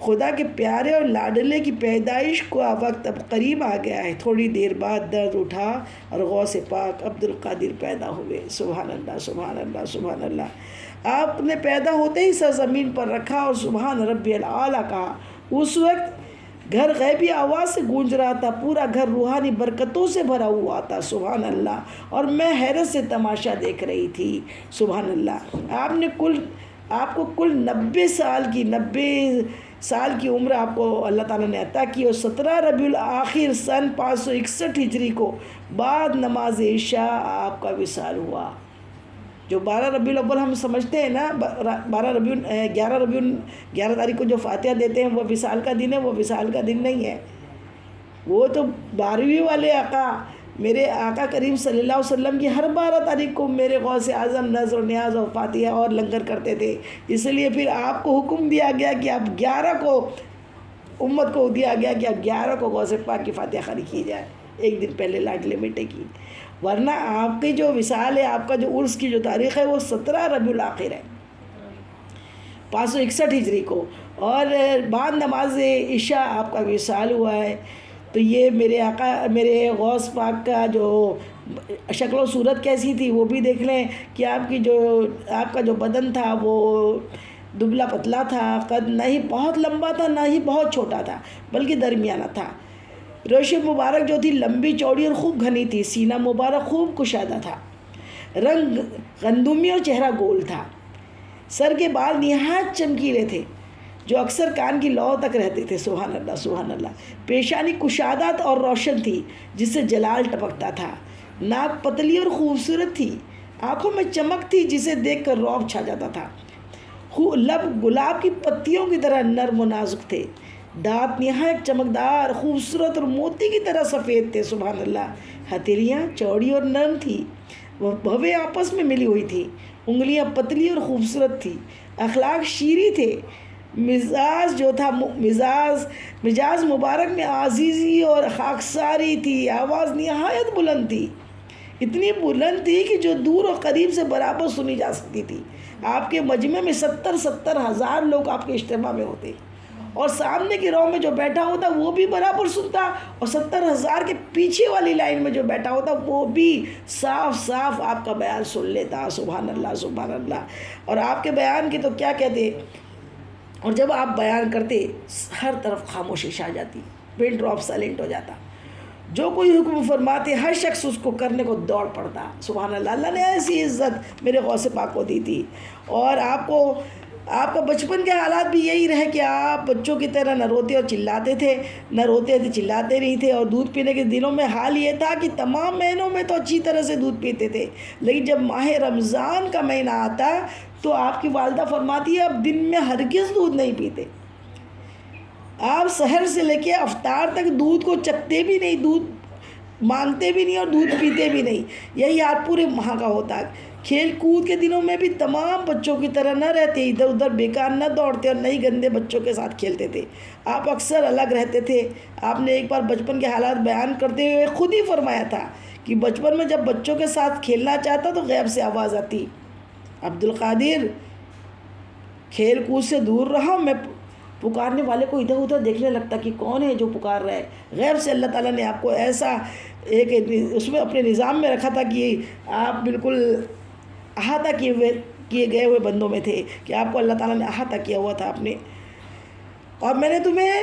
خدا کے پیارے اور لاڈلے کی پیدائش کا وقت اب قریب آ گیا ہے۔ تھوڑی دیر بعد درد اٹھا اور غوث پاک عبد القادر پیدا ہوئے، سبحان اللہ سبحان اللہ سبحان اللہ۔ آپ نے پیدا ہوتے ہی سر زمین پر رکھا اور سبحان ربی الاعلیٰ کہا۔ اس وقت گھر غیبی آواز سے گونج رہا تھا، پورا گھر روحانی برکتوں سے بھرا ہوا تھا، سبحان اللہ، اور میں حیرت سے تماشا دیکھ رہی تھی، سبحان اللہ۔ آپ کو کل 90 سال کی عمر آپ کو اللہ تعالیٰ نے عطا کی، اور 17 ربیع الآخر سن 561 ہجری کو بعد نماز عشاء آپ کا وصال ہوا۔ جو 12 ربیع الاول ہم سمجھتے ہیں نا، 11 تاریخ کو جو فاتحہ دیتے ہیں وہ وصال کا دن ہے، وہ وصال کا دن نہیں ہے، وہ تو 12ویں والے آقا میرے آقا کریم صلی اللہ علیہ وسلم کی ہر 12 تاریخ کو میرے غوث اعظم نذر و نیاز اور فاتحہ اور لنگر کرتے تھے۔ اس لیے پھر آپ کو حکم دیا گیا کہ آپ 11 کو امت کو دیا گیا کہ اب 11 کو غوث پاک کی فاتحہ خانی کی جائے، ایک دن پہلے لاڈلے بیٹے کی، ورنہ آپ کی جو وصال ہے، آپ کا جو عرس کی جو تاریخ ہے وہ 17 ربیع الاخر ہے 561 ہجری کو، اور بعد نماز عشاء آپ کا وصال ہوا ہے۔ تو یہ میرے آقا میرے غوث پاک کا جو شکل و صورت کیسی تھی وہ بھی دیکھ لیں کہ آپ کا جو بدن تھا وہ دبلا پتلا تھا، قد نہ ہی بہت لمبا تھا نہ ہی بہت چھوٹا تھا بلکہ درمیانہ تھا۔ ریش مبارک جو تھی لمبی چوڑی اور خوب گھنی تھی، سینہ مبارک خوب کشادہ تھا، رنگ گندمی اور چہرہ گول تھا، سر کے بال نہایت چمکیلے تھے جو اکثر کان کی لو تک رہتے تھے، سبحان اللہ سبحان اللہ۔ پیشانی کشادہ اور روشن تھی جس سے جلال ٹپکتا تھا، ناک پتلی اور خوبصورت تھی، آنکھوں میں چمک تھی جسے دیکھ کر رعب چھا جاتا تھا، لب گلاب کی پتیوں کی طرح نرم و نازک تھے، دانت نہایت چمکدار خوبصورت اور موتی کی طرح سفید تھے، سبحان اللہ۔ ہتھیلیاں چوڑی اور نرم تھی، وہ بھویں آپس میں ملی ہوئی تھی، انگلیاں پتلی اور خوبصورت تھی، اخلاق شیریں تھے، مزاج مبارک میں عزیزی اور خاکساری تھی، آواز نہایت بلند تھی، اتنی بلند تھی کہ جو دور اور قریب سے برابر سنی جا سکتی تھی۔ آپ کے مجمع میں 70,000 لوگ آپ کے اجتماع میں ہوتے، اور سامنے کی رو میں جو بیٹھا ہوتا وہ بھی برابر سنتا، اور 70,000 کے پیچھے والی لائن میں جو بیٹھا ہوتا وہ بھی صاف صاف آپ کا بیان سن لیتا۔ سبحان اللہ سبحان اللہ۔ اور آپ کے بیان کی تو کیا کہتے، اور جب آپ بیان کرتے ہر طرف خاموشی چھا جاتی، پن ڈراپ سائلنٹ ہو جاتا، جو کوئی حکم فرماتے ہر شخص اس کو کرنے کو دوڑ پڑتا۔ سبحان اللہ۔ اللہ نے ایسی عزت میرے غوث پاک کو دی تھی۔ اور آپ کا بچپن کے حالات بھی یہی رہے کہ آپ بچوں کی طرح نہ روتے اور چلاتے تھے، نہ روتے تھے چلاتے نہیں تھے، اور دودھ پینے کے دنوں میں حال یہ تھا کہ تمام مہینوں میں تو اچھی طرح سے دودھ پیتے تھے، لیکن جب ماہ رمضان کا مہینہ آتا تو آپ کی والدہ فرماتی ہے اب دن میں ہرگز دودھ نہیں پیتے، آپ سحر سے لے کے افطار تک دودھ کو چکھتے بھی نہیں، دودھ مانگتے بھی نہیں اور دودھ پیتے بھی نہیں۔ یہی آپ پورے ماہ کا ہوتا ہے۔ کھیل کود کے دنوں میں بھی تمام بچوں کی طرح نہ رہتے، ادھر ادھر بیکار نہ دوڑتے اور نئی گندے بچوں کے ساتھ کھیلتے تھے، آپ اکثر الگ رہتے تھے۔ آپ نے ایک بار بچپن کے حالات بیان کرتے ہوئے خود ہی فرمایا تھا کہ بچپن میں جب بچوں کے ساتھ کھیلنا چاہتا تو غیب سے آواز آتی، عبدالقادر کھیل کود سے دور رہا، میں پکارنے والے کو ادھر ادھر دیکھنے لگتا کہ کون ہے جو پکار رہا ہے۔ غیب سے اللہ تعالیٰ نے آپ کو ایسا ایک اس میں اپنے نظام میں رکھا تھا کہ آپ بالکل احاطہ کیے گئے ہوئے بندوں میں تھے، کہ آپ کو اللہ تعالیٰ نے احاطہ کیا ہوا تھا اپنے۔ اور میں نے تمہیں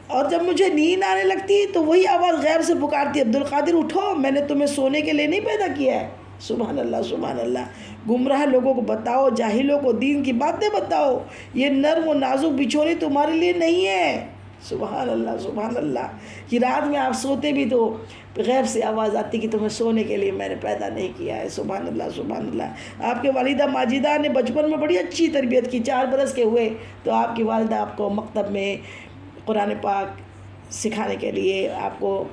اور جب مجھے نیند آنے لگتی تو وہی آواز غیب سے پکارتی، عبدالقادر اٹھو، میں نے تمہیں سونے کے لیے نہیں پیدا کیا ہے۔ سبحان اللہ سبحان اللہ۔ گمراہ لوگوں کو بتاؤ، جاہلوں کو دین کی باتیں بتاؤ، یہ نرم و نازک بچھونے تمہارے لیے نہیں ہے۔ سبحان اللہ سبحان اللہ۔ کہ رات میں آپ سوتے بھی تو غیب سے آواز آتی کہ تمہیں سونے کے لیے میں نے پیدا نہیں کیا ہے۔ سبحان اللہ سبحان اللہ۔ آپ کے والدہ ماجدہ نے بچپن میں بڑی اچھی تربیت کی، 4 برس کے ہوئے تو آپ کی والدہ آپ کو مکتب میں قرآن پاک سکھانے کے لیے آپ کو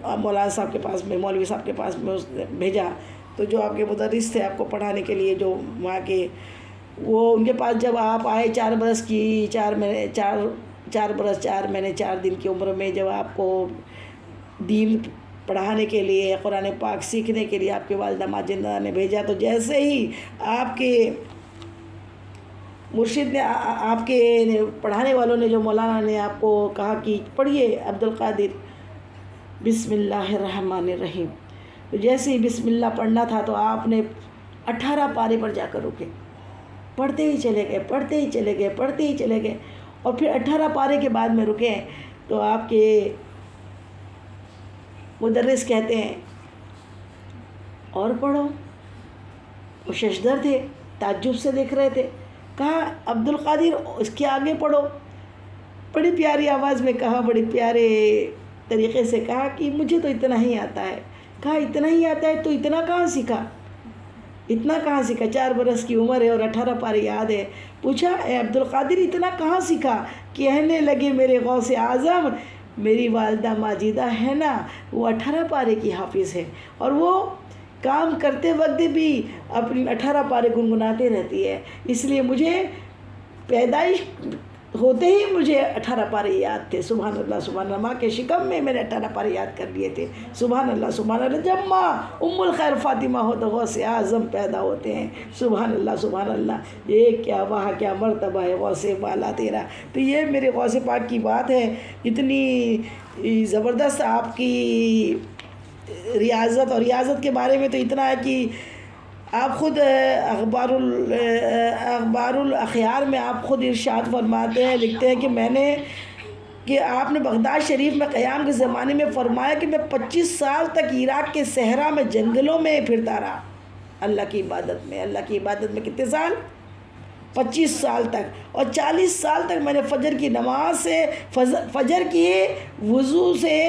مولانا صاحب کے پاس میں، مولوی صاحب کے پاس میں اس نے بھیجا، تو جو آپ کے مدرس تھے آپ کو پڑھانے کے لیے، جو وہاں کے، وہ ان کے پاس جب آپ آئے 4 برس کی 4 برس 4 مہینے 4 دن کی عمر میں، جب آپ کو دین پڑھانے کے لیے، قرآن پاک سیکھنے کے لیے آپ کے والدہ ماجدہ نے بھیجا، تو جیسے ہی آپ کے مرشد نے، آپ کے پڑھانے والوں نے، جو مولانا نے آپ کو کہا کہ پڑھیے عبدالقادر بسم اللہ الرحمن الرحیم، تو جیسے ہی بسم اللہ پڑھنا تھا تو آپ نے 18 پارے پر جا کر رکے، پڑھتے ہی چلے گئے پڑھتے ہی چلے گئے پڑھتے ہی چلے گئے، اور پھر 18 پارے کے بعد میں رکے تو آپ کے مدرس کہتے ہیں اور پڑھو، وہ ششدر تھے، تعجب سے دیکھ رہے تھے، کہا عبدالقادر اس کے آگے پڑھو، بڑی پیاری آواز میں کہا، بڑی پیارے طریقے سے کہا کہ مجھے تو اتنا ہی آتا ہے۔ کہا اتنا ہی آتا ہے تو اتنا کہاں سیکھا، اتنا کہاں سیکھا، 4 برس کی عمر ہے اور 18 پارے یاد ہے۔ پوچھا اے عبدالقادر اتنا کہاں سیکھا؟ کہنے لگے میرے غوث اعظم، میری والدہ ماجدہ ہے نا، وہ 18 پارے کی حافظ ہے، اور وہ کام کرتے وقت بھی اپنی 18 پارے گنگناتے رہتی ہے، اس لیے مجھے پیدائش ہوتے ہی مجھے 18 پارے یاد تھے۔ سبحان اللہ سبحان اللہ۔ ماں کے شکم میں نے 18 پارے یاد کر لیے تھے۔ سبحان اللہ سبحان اللہ۔ جب ماں ام الخیر فاطمہ ہو تو غوث اعظم پیدا ہوتے ہیں۔ سبحان اللہ سبحان اللہ۔ یہ کیا وہاں کیا مرتبہ ہے غوث بالا تیرا۔ تو یہ میرے غوث پاک کی بات ہے، اتنی زبردست آپ کی ریاضت، اور ریاضت کے بارے میں تو اتنا ہے کہ آپ خود اخبار الاخیار میں آپ خود ارشاد فرماتے ہیں، لکھتے ہیں کہ آپ نے بغداد شریف میں قیام کے زمانے میں فرمایا کہ میں 25 سال تک عراق کے صحرا میں جنگلوں میں پھرتا رہا اللہ کی عبادت میں۔ اللہ کی عبادت میں کتنے سال؟ 25 سال تک، اور 40 سال تک میں نے فجر کی نماز سے، فجر کی وضو سے،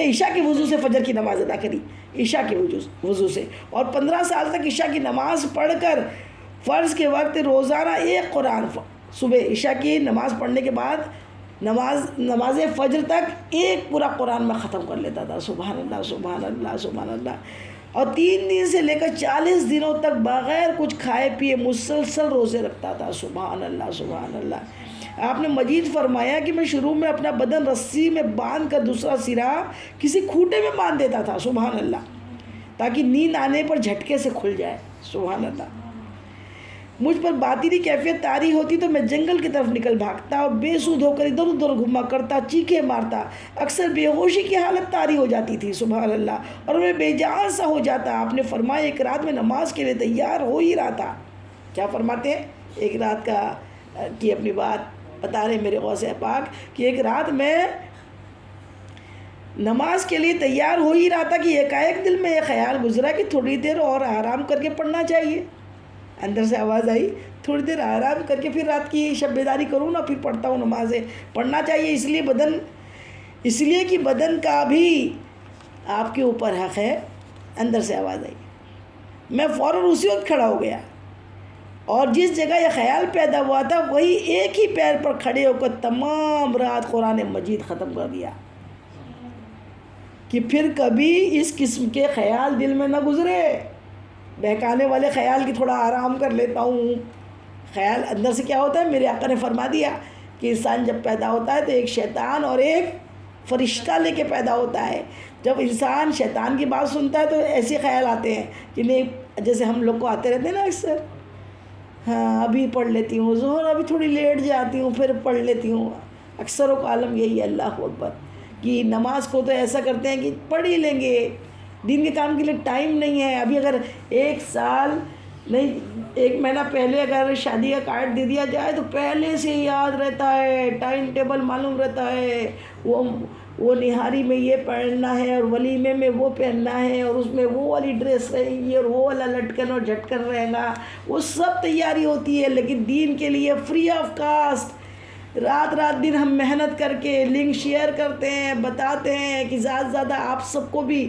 عشاء کی وضو سے فجر کی نماز ادا کری، عشاء کے وضو سے، اور 15 سال تک عشاء کی نماز پڑھ کر فرض کے وقت روزانہ 1 قرآن، صبح عشاء کی نماز پڑھنے کے بعد نماز فجر تک 1 پورا قرآن میں ختم کر لیتا تھا۔ سبحان اللہ سبحان اللہ سبحان اللہ۔ اور 3 دن سے لے کر 40 دنوں تک بغیر کچھ کھائے پیے مسلسل روزے رکھتا تھا۔ سبحان اللہ سبحان اللہ۔ آپ نے مجید فرمایا کہ میں شروع میں اپنا بدن رسی میں باندھ کر دوسرا سرا کسی کھوٹے میں باندھ دیتا تھا، سبحان اللہ، تاکہ نیند آنے پر جھٹکے سے کھل جائے، سبحان اللہ۔ مجھ پر باطنی کیفیت طاری ہوتی تو میں جنگل کی طرف نکل بھاگتا اور بے سود ہو کر ادھر ادھر گھوما کرتا، چیخے مارتا، اکثر بے ہوشی کی حالت طاری ہو جاتی تھی، سبحان اللہ، اور میں بے جان سا ہو جاتا۔ آپ نے فرمایا ایک رات میں نماز کے لیے تیار ہو ہی رہا تھا، کیا فرماتے ہیں؟ ایک رات کی اپنی بات بتا رہے میرے غوث پاک کہ ایک رات میں نماز کے لیے تیار ہو ہی رہا تھا کہ ایک دل میں یہ خیال گزرا کہ تھوڑی دیر اور آرام کر کے پڑھنا چاہیے۔ اندر سے آواز آئی تھوڑی دیر آرام کر کے پھر رات کی شب بیداری کروں نا، پھر پڑھتا ہوں نمازیں، پڑھنا چاہیے، اس لیے کہ بدن کا بھی آپ کے اوپر حق ہے۔ اندر سے آواز آئی، میں فوراً اسی وقت کھڑا ہو گیا اور جس جگہ یہ خیال پیدا ہوا تھا وہی ایک ہی پیر پر کھڑے ہو کر تمام رات قرآن مجید ختم کر دیا کہ پھر کبھی اس قسم کے خیال دل میں نہ گزرے۔ بہکانے والے خیال کی تھوڑا آرام کر لیتا ہوں۔ خیال اندر سے کیا ہوتا ہے؟ میرے آقا نے فرما دیا کہ انسان جب پیدا ہوتا ہے تو ایک شیطان اور ایک فرشتہ لے کے پیدا ہوتا ہے۔ جب انسان شیطان کی بات سنتا ہے تو ایسے خیال آتے ہیں جنہیں جیسے ہم لوگ کو آتے رہتے ہیں نا اکثر، ہاں ابھی پڑھ لیتی ہوں ظہر، ابھی تھوڑی لیٹ جاتی ہوں پھر پڑھ لیتی ہوں۔ اکثروں کا عالم یہی ہے، اللہ اکبر، کہ نماز کو تو ایسا کرتے ہیں کہ پڑھ ہی لیں گے، دین کے کام کے لیے ٹائم نہیں ہے۔ ابھی اگر ایک سال نہیں، 1 مہینہ پہلے اگر شادی کا کارڈ دے دیا جائے تو پہلے سے یاد رہتا ہے، ٹائم ٹیبل معلوم رہتا ہے، وہ نہاری میں یہ پہننا ہے اور ولیمے میں وہ پہننا ہے اور اس میں وہ والی ڈریس رہے گی اور وہ والا لٹکن اور جھٹکن رہے گا، وہ سب تیاری ہوتی ہے۔ لیکن دین کے لیے فری آف کاسٹ رات دن ہم محنت کر کے لنک شیئر کرتے ہیں، بتاتے ہیں کہ زیادہ آپ سب کو بھی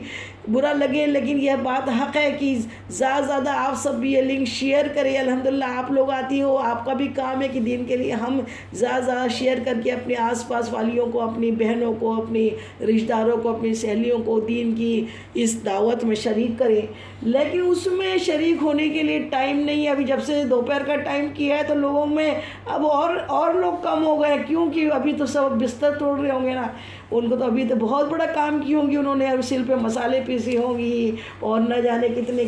برا لگے لیکن یہ بات حق ہے کہ زیادہ آپ سب بھی یہ لنک شیئر کریں۔ الحمدللہ آپ لوگ آتی ہو، آپ کا بھی کام ہے کہ دین کے لیے ہم زیادہ شیئر کر کے اپنے آس پاس والیوں کو، اپنی بہنوں کو، اپنی رشتہ داروں کو، اپنی سہیلیوں کو دین کی اس دعوت میں شریک کریں۔ لیکن اس میں شریک ہونے کے لیے ٹائم نہیں ہے۔ ابھی جب سے دوپہر کا ٹائم کیا ہے تو لوگوں میں اب اور لوگ کم ہو گئے، کیونکہ ابھی تو سب بستر توڑ رہے ہوں گے نا، ان کو تو ابھی تو بہت بڑا کام کی ہوں گی، انہوں نے سل پہ مسالے پیسی ہوں گی اور نہ جانے کتنے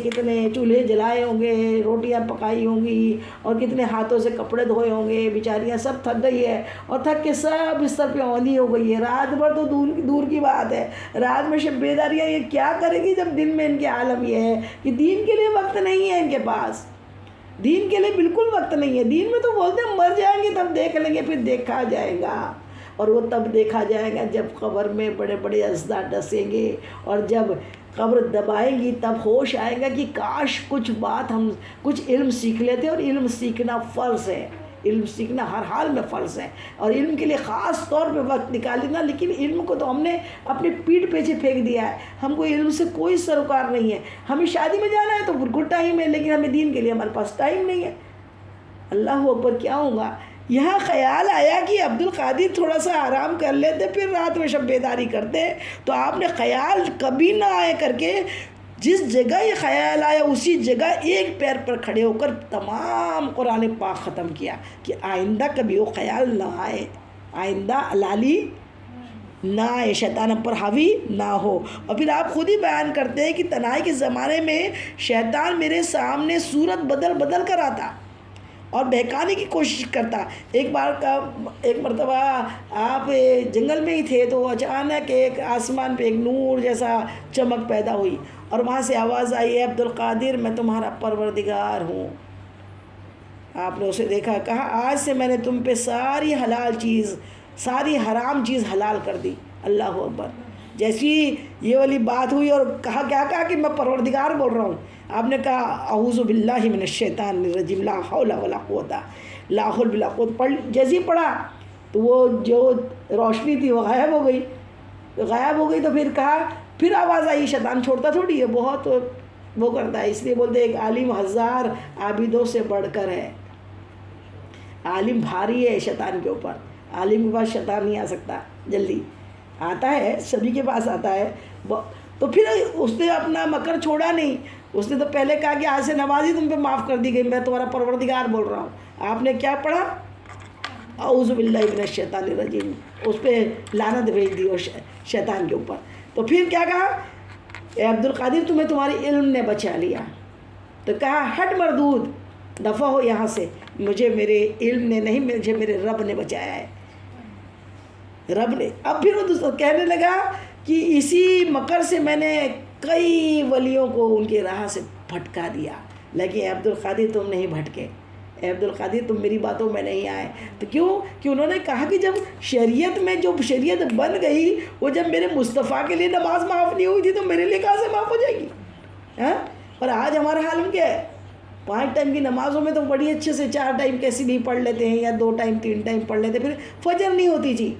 چولہے جلائے ہوں گے، روٹیاں پکائی ہوں گی اور کتنے ہاتھوں سے کپڑے دھوئے ہوں گے، بیچاریاں سب تھک گئی ہے اور تھک کے سب بستر پہ اوندھی ہو گئی ہے۔ رات بھر تو دور کی بات ہے، رات میں شب بیداریاں یہ کیا کرے گی جب دن میں ان کے عالم یہ ہے کہ دین کے لیے وقت نہیں ہے ان کے پاس، دین کے لیے بالکل وقت نہیں ہے۔ دین میں تو بولتے ہیں مر جائیں گے تب دیکھ لیں گے، پھر دیکھا جائے گا، اور وہ تب دیکھا جائے گا جب قبر میں بڑے بڑے اجزاء ڈسیں گے اور جب قبر دبائیں گی تب ہوش آئے گا کہ کاش ہم کچھ علم سیکھ لیتے، اور علم سیکھنا فرض ہے، علم سیکھنا ہر حال میں فرض ہے، اور علم کے لیے خاص طور پہ وقت نکالنا۔ لیکن علم کو تو ہم نے اپنی پیٹھ پیچھے پھینک دیا ہے، ہم کو علم سے کوئی سروکار نہیں ہے۔ ہمیں شادی میں جانا ہے تو بالکل ٹائم ہے، لیکن ہمیں دین کے لیے ہمارے پاس ٹائم نہیں ہے۔ اللہ اکبر، کیا ہوگا؟ یہاں خیال آیا کہ عبد القادر تھوڑا سا آرام کر لیتے پھر رات میں شب بیداری کرتے، تو آپ نے خیال کبھی نہ آئے کر کے جس جگہ یہ خیال آیا اسی جگہ ایک پیر پر کھڑے ہو کر تمام قرآن پاک ختم کیا کہ آئندہ کبھی وہ خیال نہ آئے، آئندہ لالی نہ آئے، شیطان ہم پر حاوی نہ ہو۔ اور پھر آپ خود ہی بیان کرتے ہیں کہ تنہائی کے زمانے میں شیطان میرے سامنے صورت بدل کر آتا اور بہکانے کی کوشش کرتا۔ ایک مرتبہ آپ جنگل میں ہی تھے تو اچانک ایک آسمان پہ ایک نور جیسا چمک پیدا ہوئی اور وہاں سے آواز آئی، اے عبد القادر میں تمہارا پروردگار ہوں۔ آپ نے اسے دیکھا، کہا آج سے میں نے تم پہ ساری حرام چیز حلال کر دی۔ اللہ اکبر، جیسی یہ والی بات ہوئی اور کہا کہ میں پروردگار بول رہا ہوں، آپ نے کہا اعوذ باللہ من الشیطان الرجیم، لا حول ولا قوت، لا حول ولا قوت پڑھ، جیسے ہی پڑھا تو وہ جو روشنی تھی وہ غائب ہو گئی تو پھر کہا، پھر آواز آئی، شیطان چھوڑتا تھوڑی ہے، بہت وہ کرتا ہے، اس لیے بولتے ایک عالم 1000 عابدوں سے بڑھ کر ہے۔ عالم بھاری ہے شیطان کے اوپر، عالم کے پاس شیطان نہیں آ سکتا، جلدی آتا ہے، سبھی کے پاس آتا ہے۔ تو پھر اس نے اپنا مکر چھوڑا نہیں، اس نے تو پہلے کہا کہ آج سے نماز ہی تم پہ معاف کر دی گئی، میں تمہارا پروردگار بول رہا ہوں۔ آپ نے کیا پڑھا؟ اعوذ باللہ من الشیطان الرجیم، اس پہ لعنت بھیج دی اور شیطان کے اوپر. تو پھر کیا کہا، اے عبد القادر تمہیں تمہاری علم نے بچا لیا. تو کہا ہٹ مردود، دفع ہو یہاں سے، مجھے میرے علم نے نہیں، مجھے میرے رب نے بچایا ہے، رب نے. اب پھر وہ کہنے لگا کہ اسی مکر سے میں نے کئی ولیوں کو ان کی راہ سے بھٹکا دیا، لیکن عبد القادر تم نہیں بھٹکے، اے عبد القادر تم میری باتوں میں نہیں آئے. تو کیوں کہ انہوں نے کہا کہ جب شریعت میں جو شریعت بن گئی، وہ جب میرے مصطفیٰ کے لیے نماز معاف نہیں ہوئی تھی تو میرے لیے کہاں سے معاف ہو جائے گی. ہاں، اور آج ہمارا حال کیا ہے، 5 ٹائم کی نمازوں میں تو بڑی اچھے سے 4 ٹائم کیسی بھی پڑھ لیتے ہیں، یا 2 ٹائم 3 ٹائم پڑھ لیتے، پھر فجر نہیں ہوتی. جی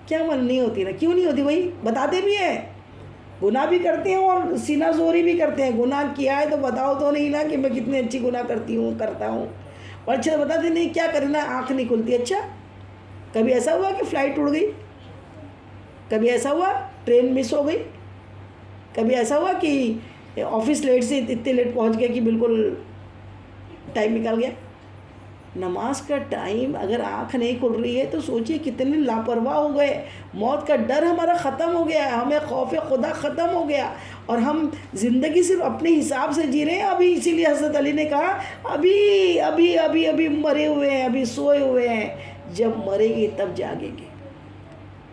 کیا من نہیں ہوتی نا، کیوں نہیں ہوتی بھائی؟ بتاتے بھی ہیں، گناہ بھی کرتے ہیں اور سینہ زوری بھی کرتے ہیں. گناہ کیا ہے تو بتاؤ تو نہیں نا کہ میں کتنے اچھی گناہ کرتا ہوں. اور اچھا بتاتے نہیں، کیا کرنا، آنکھ نہیں کھلتی. اچھا کبھی ایسا ہوا کہ فلائٹ اڑ گئی، کبھی ایسا ہوا ٹرین مس ہو گئی، کبھی ایسا ہوا کہ آفس لیٹ سے اتنے لیٹ پہنچ گیا کہ بالکل ٹائم نکل گیا. نماز کا ٹائم اگر آنکھ نہیں کھل رہی ہے تو سوچئے کتنے لاپرواہ ہو گئے. موت کا ڈر ہمارا ختم ہو گیا، ہمیں خوف خدا ختم ہو گیا، اور ہم زندگی صرف اپنے حساب سے جی رہے ہیں. ابھی اسی لیے حضرت علی نے کہا ابھی ابھی ابھی ابھی مرے ہوئے ہیں، ابھی سوئے ہوئے ہیں، جب مریں گے تب جاگیں گے،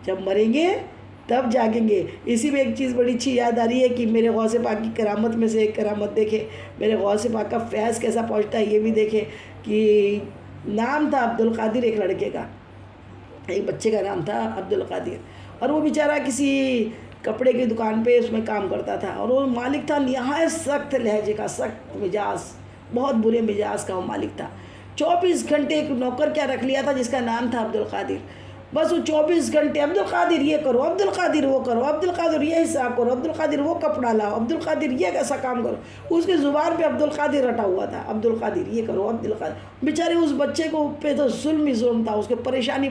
جب مریں گے تب جاگیں گے. اسی میں ایک چیز بڑی اچھی یاد آ رہی ہے کہ میرے غوث پاک کی کرامت میں سے ایک کرامت دیکھے، میرے غوث پاک کا فیض کیسا پہنچتا ہے یہ بھی دیکھے. کہ نام تھا عبد القادر ایک لڑکے کا، ایک بچے کا نام تھا عبد القادر، اور وہ بیچارہ کسی کپڑے کی دکان پہ اس میں کام کرتا تھا، اور وہ مالک تھا نہایت سخت لہجے کا، سخت مزاج، بہت برے مزاج کا وہ مالک تھا. 24 گھنٹے ایک نوکر کیا رکھ لیا تھا جس کا نام تھا عبد القادر. بس وہ 24 گھنٹے عبد القادر یہ کرو، عبد القادر وہ کرو، عبد القادر یہ حساب کرو، عبد القادر وہ کپڑا لاؤ، عبد القادر یہ ایسا کام کرو. اس کی زبان پہ عبد القادر رٹا ہوا تھا، عبد القادر یہ کرو، عبد القادر. بیچارے اس بچے کو پہ تو ظلم ہی ظلم تھا، اس کے پریشانی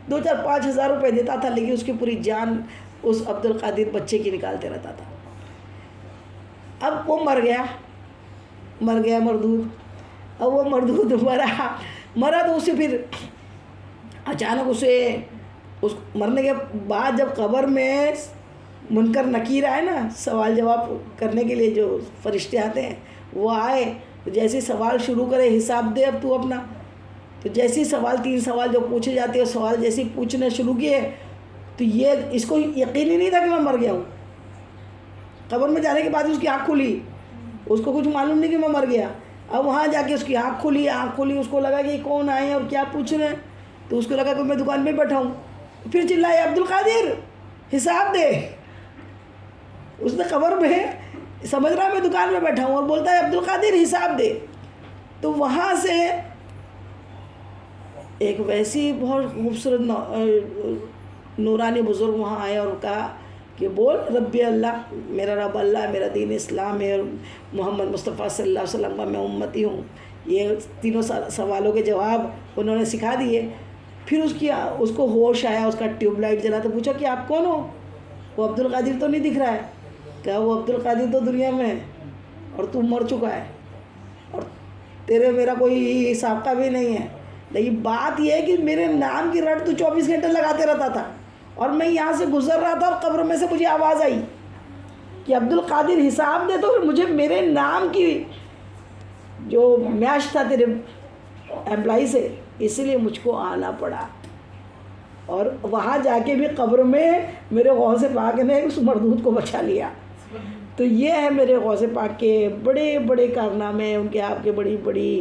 2-4-5 ہزار روپے دیتا تھا، لیکن اس کی پوری جان اس عبد القادر بچے کی نکالتے رہتا تھا. اب وہ مر گیا مردود. اب وہ مردود مرا تو اسے پھر اچانک اس مرنے کے بعد جب قبر میں منکر نکیر آئے نا، سوال جواب کرنے کے لیے جو فرشتے آتے ہیں، وہ آئے تو جیسے سوال شروع کرے، حساب دے اب تو اپنا. تو جیسے 3 سوال جو پوچھے جاتے ہیں، سوال جیسے پوچھنا شروع کیے تو یہ اس کو یقین ہی نہیں تھا کہ میں مر گیا ہوں. قبر میں جانے کے بعد اس کی آنکھ کھلی، اس کو کچھ معلوم نہیں کہ میں مر گیا. اب وہاں جا کے اس کی آنکھ کھلی، اس کو لگا کہ کون آئے ہیں اور کیا پوچھ رہے ہیں. تو اس کو لگا کہ میں دکان میں بیٹھا ہوں. پھر چلائے عبد القادر حساب دے. اس نے قبر میں سمجھ رہا میں دکان میں بیٹھا ہوں اور بولتا ہے عبد القادر حساب دے. تو وہاں سے ایک ویسی بہت خوبصورت نورانی بزرگ وہاں آئے اور کہا کہ بول ربی اللہ، میرا رب اللہ ہے، میرا دین اسلام ہے، اور محمد مصطفیٰ صلی اللہ علیہ وسلم کا میں امتی ہوں. یہ تینوں سوالوں کے جواب انہوں نے سکھا دیے. پھر اس کو ہوش آیا، اس کا ٹیوب لائٹ جلا تو پوچھا کہ آپ کون ہو؟ وہ عبد القادر تو نہیں دکھ رہا ہے. کہا وہ عبد القادر تو دنیا میں ہے اور تو مر چکا ہے اور تیرے میرا کوئی سابقہ بھی نہیں ہے، لیکن بات یہ ہے کہ میرے نام کی رٹ تو 24 گھنٹے لگاتے رہتا تھا، اور میں یہاں سے گزر رہا تھا اور قبر میں سے مجھے آواز آئی کہ عبد القادر حساب دے. تو مجھے میرے نام کی جو میچ تھا تیرے امپلائی سے، اسی لیے مجھ کو آنا پڑا. اور وہاں جا کے بھی قبر میں میرے غوث پاک نے اس مردود کو بچا لیا. تو یہ ہے میرے غوث پاک کے بڑے بڑے کارنامے، ان کے آپ کے بڑی بڑی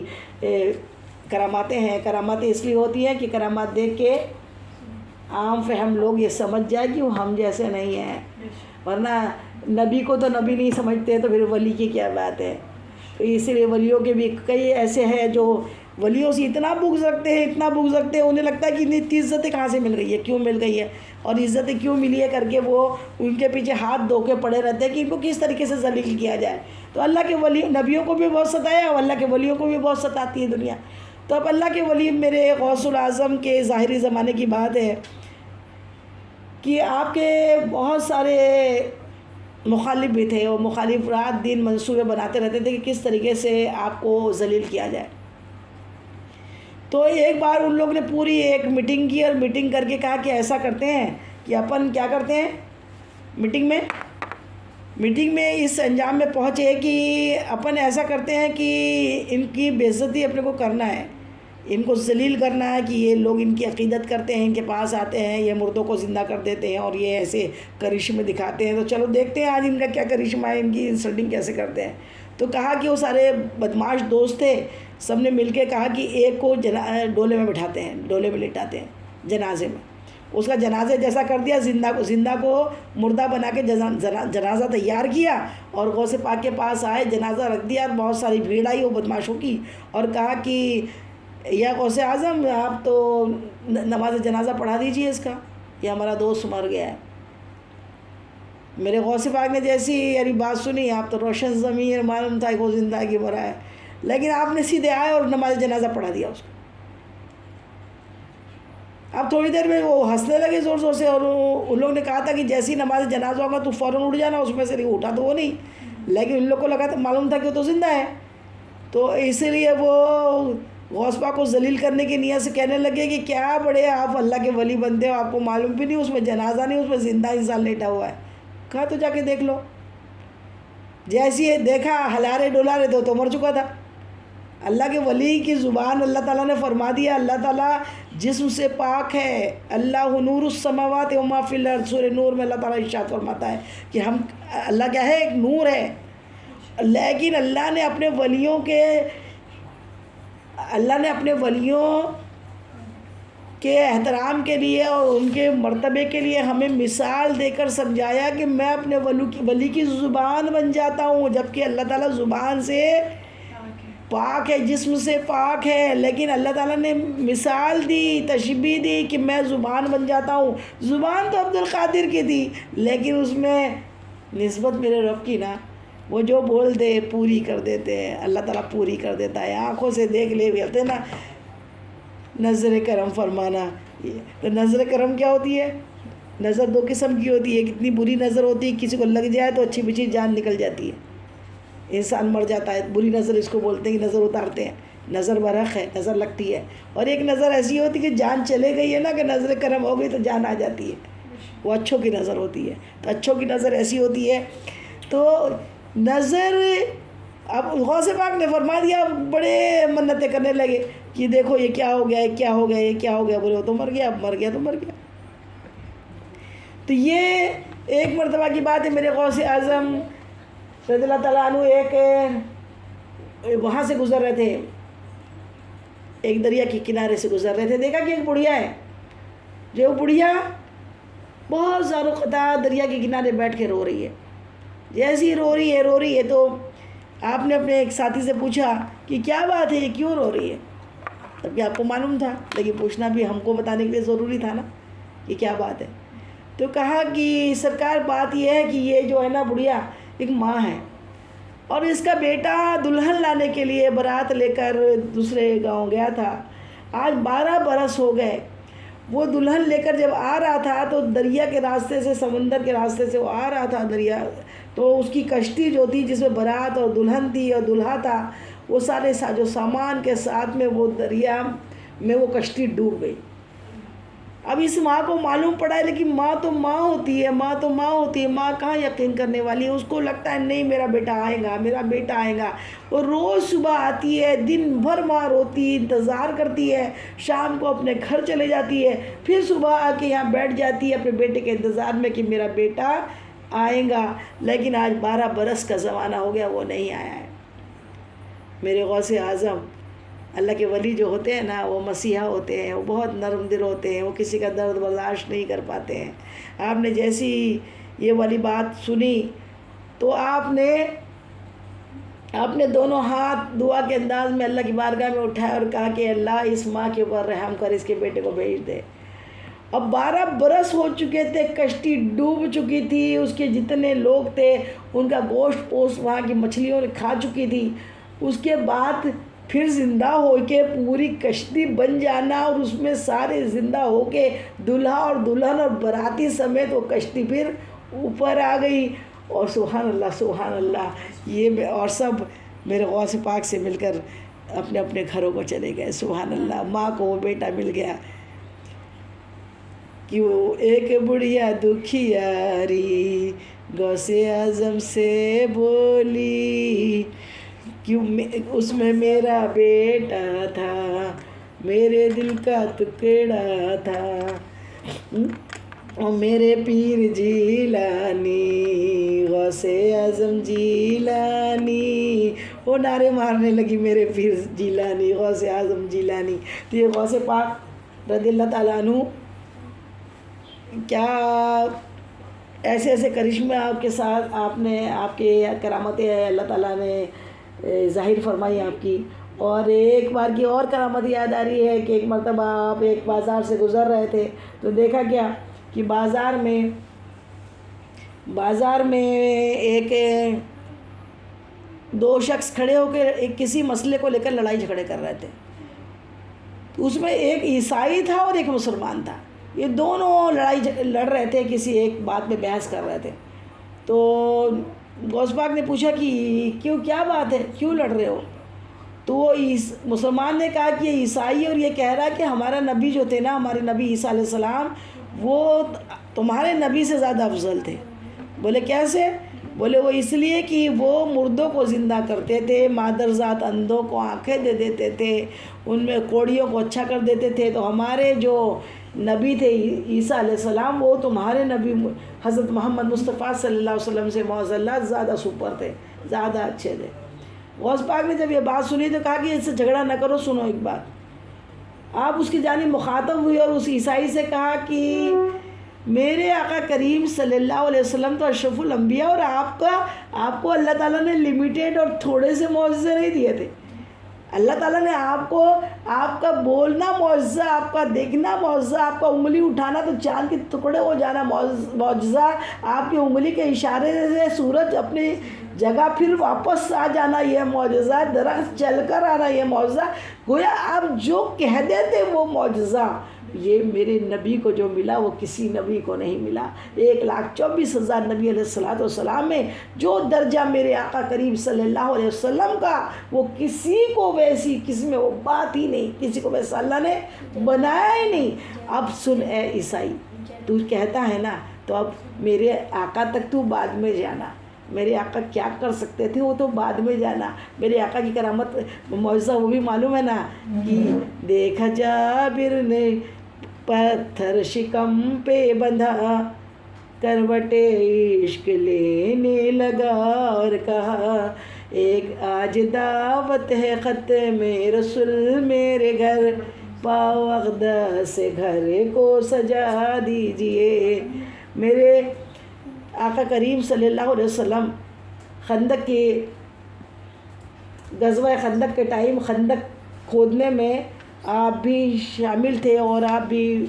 کراماتیں ہیں. کراماتیں اس لیے ہوتی ہیں کہ کرامات دیکھ کے عام فہم لوگ یہ سمجھ جائے کہ وہ ہم جیسے نہیں ہیں، ورنہ نبی کو تو نبی نہیں سمجھتے تو پھر ولی کی کیا بات ہے. تو اسی لیے ولیوں کے بھی کئی ایسے ہیں جو ولیوں سے اتنا بغض رکھتے ہیں، انہیں لگتا ہے کہ اتنی عزتیں کہاں سے مل گئی ہے، کیوں مل گئی ہے اور عزتیں کیوں ملی ہے کر کے وہ ان کے پیچھے ہاتھ دھو کے پڑے رہتے ہیں کہ ان کو کس طریقے سے ذلیل کیا جائے. تو اللہ کے ولی نبیوں کو بھی بہت ستایا اور اللہ کے ولیوں کو بھی بہت ستاتی ہے دنیا. تو اب اللہ کے ولی میرے غوث العظم کے ظاہری زمانے کی بات ہے کہ آپ کے بہت سارے مخالف بھی تھے، اور مخالف رات دن منصوبے بناتے رہتے تھے کہ کس طریقے سے آپ کو ذلیل کیا جائے. تو ایک بار ان لوگ نے پوری ایک میٹنگ کی، اور میٹنگ کر کے کہا کہ ایسا کرتے ہیں کہ اپن کیا کرتے ہیں، میٹنگ میں اس انجام میں پہنچے کہ اپن ایسا کرتے ہیں کہ ان کی بے عزتی اپنے کو کرنا ہے، ان کو ذلیل کرنا ہے کہ یہ لوگ ان کی عقیدت کرتے ہیں، ان کے پاس آتے ہیں، یہ مردوں کو زندہ کر دیتے ہیں اور یہ ایسے کرشمے دکھاتے ہیں، تو چلو دیکھتے ہیں آج ان کا کیا کرشمہ ہے، ان کی انسلٹنگ کیسے کرتے ہیں۔ تو کہا کہ وہ سارے بدماش دوست تھے، سب نے مل کے کہا کہ ایک کو ڈولے میں بٹھاتے ہیں، ڈولے میں لٹاتے ہیں جنازے میں، اس کا جنازے جیسا کر دیا، زندہ کو مردہ بنا کے جنازہ تیار کیا، اور غوث پاک کے پاس آئے، جنازہ رکھ دیا، اور بہت ساری بھیڑ آئی وہ بدماشوں کی، اور کہا کہ یا غوث اعظم آپ تو نماز جنازہ پڑھا دیجئے اس کا، یہ ہمارا دوست مر گیا ہے۔ میرے غوث پاک نے جیسی یعنی بات سنی، آپ تو روشن ضمیر، معلوم تھا کہ وہ زندہ ہے کہ مرا ہے، لیکن آپ نے سیدھے آئے اور نماز جنازہ پڑھا دیا اس کو۔ اب تھوڑی دیر میں وہ ہنسنے لگے زور زور سے، اور ان لوگوں نے کہا تھا کہ جیسی نماز جنازہ ہوگا تو فوراً اٹھ جانا، اس میں سے نہیں اٹھا تو وہ نہیں، لیکن ان لوگ کو لگا معلوم تھا کہ وہ تو زندہ ہے، تو اسی لیے وہ غوث پاک کو ذلیل کرنے کی نیت سے کہنے لگے کہ کیا بڑے آپ اللہ کے ولی بندے ہو، آپ کو معلوم بھی نہیں اس میں جنازہ نہیں، اس میں زندہ انسان لیٹا ہوا ہے۔ کہا تو جا کے دیکھ لو، جیسی دیکھا ہلارے ڈولارے تو مر چکا تھا۔ اللہ کے ولی کی زبان اللہ تعالیٰ نے فرما دیا، اللہ تعالیٰ جسم سے پاک ہے، اللہ نور السماوات و ما فی الارض، سورہ نور میں اللہ تعالیٰ ارشاد فرماتا ہے کہ اللہ کیا ہے، ایک نور ہے، لیکن اللہ نے اپنے ولیوں کے احترام کے لیے اور ان کے مرتبے کے لیے ہمیں مثال دے کر سمجھایا کہ میں اپنے ولی کی زبان بن جاتا ہوں، جبکہ اللہ تعالیٰ زبان سے پاک ہے، جسم سے پاک ہے، لیکن اللہ تعالیٰ نے مثال دی، تشبیہ دی کہ میں زبان بن جاتا ہوں۔ زبان تو عبد القادر کی تھی، لیکن اس میں نسبت میرے رب کی نا، وہ جو بول دے پوری کر دیتے ہیں، اللہ تعالیٰ پوری کر دیتا ہے، آنکھوں سے دیکھ لے بولتے نا نظر کرم فرمانا۔ تو نظر کرم کیا ہوتی ہے؟ نظر دو قسم کی ہوتی ہے، ایک اتنی بری نظر ہوتی ہے کسی کو لگ جائے تو اچھی بچی جان نکل جاتی ہے، انسان مر جاتا ہے، بری نظر اس کو بولتے ہیں کہ نظر اتارتے ہیں، نظر برحق ہے، نظر لگتی ہے، اور ایک نظر ایسی ہوتی ہے کہ جان چلے گئی ہے نا، کہ نظر کرم ہو گئی تو جان آ جاتی ہے، وہ اچھوں کی نظر ہوتی ہے۔ تو اچھوں کی نظر ایسی ہوتی ہے، تو نظر اب غوث پاک نے فرما دیا، بڑے منتیں کرنے لگے کہ دیکھو یہ کیا ہو گیا، یہ کیا ہو گیا، یہ کیا ہو گیا، بولے وہ تو مر گیا، اب مر گیا تو مر گیا۔ تو یہ ایک مرتبہ کی بات ہے، میرے غوث اعظم رضی اللہ تعالیٰ عنہ ایک وہاں سے گزر رہے تھے، ایک دریا کے کنارے سے گزر رہے تھے، دیکھا کہ ایک بڑھیا ہے، جو بڑھیا بہت زارو قطع دریا کے کنارے بیٹھ کے رو رہی ہے، جیسی رو رہی ہے تو آپ نے اپنے ایک ساتھی سے پوچھا کہ کیا بات ہے، یہ کیوں رو رہی ہے؟ تب کہ آپ کو معلوم تھا، لیکن پوچھنا بھی ہم کو بتانے کے لیے ضروری تھا نا کہ کیا بات ہے۔ تو کہا کہ سرکار بات یہ ہے کہ یہ جو ہے نا بڑھیا ایک ماں ہے، اور اس کا بیٹا دلہن لانے کے لیے بارات لے کر دوسرے گاؤں گیا تھا، آج 12 برس ہو گئے، وہ دلہن لے کر جب آ رہا تھا تو دریا کے راستے سے، سمندر کے راستے سے وہ آ رہا تھا دریا، تو اس کی کشتی جو تھی جس میں بارات اور دلہن تھی اور دلہا تھا، وہ سارے ساز و سامان کے ساتھ میں وہ دریا میں وہ کشتی ڈوب گئی۔ اب اس ماں کو معلوم پڑا ہے، لیکن ماں تو ماں ہوتی ہے، ماں کہاں یقین کرنے والی ہے، اس کو لگتا ہے نہیں میرا بیٹا آئے گا، وہ روز صبح آتی ہے، دن بھر ماں روتی ہے، انتظار کرتی ہے، شام کو اپنے گھر چلے جاتی ہے، پھر صبح آ کے یہاں بیٹھ جاتی ہے اپنے بیٹے کے انتظار میں کہ میرا بیٹا آئے گا، لیکن آج 12 برس کا زمانہ ہو گیا، وہ نہیں آیا ہے۔ میرے غوث اعظم اللہ کے ولی جو ہوتے ہیں نا، وہ مسیحا ہوتے ہیں، وہ بہت نرم دل ہوتے ہیں، وہ کسی کا درد برداشت نہیں کر پاتے ہیں۔ آپ نے جیسی یہ والی بات سنی تو آپ نے دونوں ہاتھ دعا کے انداز میں اللہ کی بارگاہ میں اٹھائے اور کہا کہ اللہ اس ماں کے اوپر رحم کر، اس کے بیٹے کو بھیج دے۔ اب 12 برس ہو چکے تھے، کشتی ڈوب چکی تھی، اس کے جتنے لوگ تھے ان کا گوشت پوست وہاں کی مچھلیوں نے کھا چکی تھی، اس کے بعد پھر زندہ ہو کے پوری کشتی بن جانا، اور اس میں سارے زندہ ہو کے دلہا اور دلہن اور باراتی سمیت وہ کشتی پھر اوپر آ گئی، اور سبحان اللہ یہ اور سب میرے غوث پاک سے مل کر اپنے اپنے گھروں کو چلے گئے. سبحان اللہ. ماں کو وہ بیٹا مل گیا کہ وہ ایک بڑھیا دکھیاری غوث اعظم سے بولی کیوں اس میں میرا بیٹا تھا میرے دل کا ٹکڑا تھا اور میرے پیر جیلانی غوث اعظم جیلانی. وہ نعرے مارنے لگی میرے پیر جیلانی غوث اعظم جیلانی. تو یہ غوث پاک رضی اللہ تعالیٰ عنہ کیا ایسے ایسے کرشمے آپ کے ساتھ آپ کے کرامتیں اللہ تعالیٰ نے ظاہر فرمائی آپ کی. اور ایک بار کی اور کرامت یاد آ رہی ہے کہ ایک مرتبہ آپ ایک بازار سے گزر رہے تھے تو دیکھا کیا کہ بازار میں ایک دو شخص کھڑے ہو کے ایک کسی مسئلے کو لے کر لڑائی جھگڑے کر رہے تھے. اس میں ایک عیسائی تھا اور ایک مسلمان تھا. یہ دونوں لڑ رہے تھے, کسی ایک بات پہ بحث کر رہے تھے. تو غوث پاک نے پوچھا کہ کیا بات ہے, کیوں لڑ رہے ہو؟ تو وہ مسلمان نے کہا کہ یہ عیسائی اور یہ کہہ رہا ہے کہ ہمارا نبی جو تھے نا, ہمارے نبی عیسیٰ علیہ السلام, وہ تمہارے نبی سے زیادہ افضل تھے. بولے کیسے؟ بولے وہ اس لیے کہ وہ مردوں کو زندہ کرتے تھے, مادرزاد اندھوں کو آنکھیں دے دیتے تھے, ان میں کوڑیوں کو اچھا کر دیتے تھے. تو ہمارے جو نبی تھے عیسیٰ علیہ السلام, وہ تمہارے نبی حضرت محمد مصطفیٰ صلی اللہ علیہ وسلم سے معاذ اللہ زیادہ سپر تھے, زیادہ اچھے تھے. غوث پاک نے جب یہ بات سنی تو کہا کہ اس سے جھگڑا نہ کرو, سنو ایک بات. آپ اس کی جانب مخاطب ہوئے اور اس عیسائی سے کہا کہ میرے آقا کریم صلی اللہ علیہ وسلم تو اشرف الانبیاء, اور آپ کو اللہ تعالیٰ نے لمیٹیڈ اور تھوڑے سے معجزے نہیں دیے تھے. اللہ تعالیٰ نے آپ کا بولنا معجزہ, آپ کا دیکھنا معجزہ, آپ کا انگلی اٹھانا تو چاند کے ٹکڑے ہو جانا معجزہ, آپ کی انگلی کے اشارے سے سورج اپنی جگہ پھر واپس آ جانا یہ معجزہ, درخت چل کر آنا یہ معجزہ. گویا آپ جو کہہ دیتے وہ معجزہ, یہ میرے نبی کو جو ملا وہ کسی نبی کو نہیں ملا. 1,24,000 نبی علیہ السلام میں جو درجہ میرے آقا کریم صلی اللہ علیہ وسلم کا, وہ کسی کو ویسی, کسی میں وہ بات ہی نہیں, کسی کو ویسا اللہ نے بنایا ہی نہیں. اب سن اے عیسائی, تو کہتا ہے نا, تو اب میرے آقا تک تو بعد میں جانا, میرے آقا کیا کر سکتے تھے وہ تو بعد میں جانا. میرے آقا کی کرامت معجزہ وہ بھی معلوم ہے نا کہ دیکھا جابر نے پتھر شکم پہ بندھا, کروٹ عشق لینے لگا اور کہا ایک آج دعوت ہے ختم رسول میرے گھر, پاؤ اقدس سے گھر کو سجا دیجئے. میرے آقا کریم صلی اللہ علیہ وسلم خندق کے غزوہ خندق کے ٹائم خندق کھودنے میں آپ بھی شامل تھے, اور آپ بھی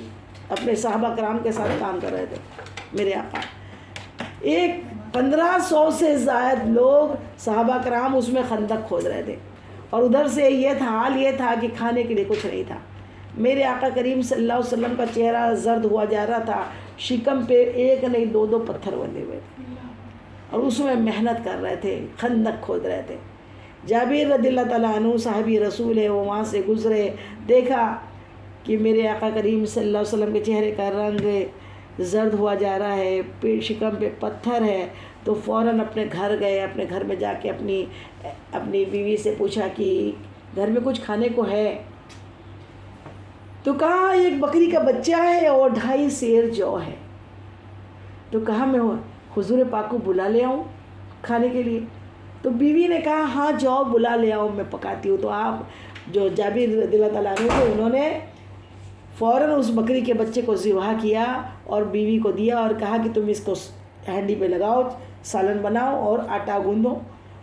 اپنے صحابہ کرام کے ساتھ کام کر رہے تھے. میرے آقا 1500 سے زائد لوگ صحابہ کرام اس میں خندق کھود رہے تھے, اور ادھر سے حال یہ تھا کہ کھانے کے لیے کچھ نہیں تھا. میرے آقا کریم صلی اللہ علیہ وسلم کا چہرہ زرد ہوا جا رہا تھا, شکم پہ ایک نہیں دو پتھر بندھے ہوئے تھے, اور اس میں محنت کر رہے تھے, خندق کھود رہے تھے. جابر رضی اللہ تعالیٰ عنہ صحابی رسول ہے, وہ وہاں سے گزرے, دیکھا کہ میرے آقا کریم صلی اللہ علیہ وسلم کے چہرے کا رنگ زرد ہوا جا رہا ہے, شکم پہ پتھر ہے, تو فوراً اپنے گھر گئے. اپنے گھر میں جا کے اپنی بیوی سے پوچھا کہ گھر میں کچھ کھانے کو ہے؟ تو کہا ایک بکری کا بچہ ہے اور 2.5 سیر جو ہے. تو کہا میں حضور پاک کو بلا لے آؤں کھانے کے لیے؟ تو بیوی نے کہا ہاں جاؤ بلا لے آؤ, میں پکاتی ہوں. تو آپ جو جابر رضی اللہ تعالیٰ عنہ تھے, انہوں نے فوراً اس بکری کے بچے کو ذبح کیا اور بیوی کو دیا, اور کہا کہ تم اس کو ہانڈی پہ لگاؤ, سالن بناؤ اور آٹا گوندو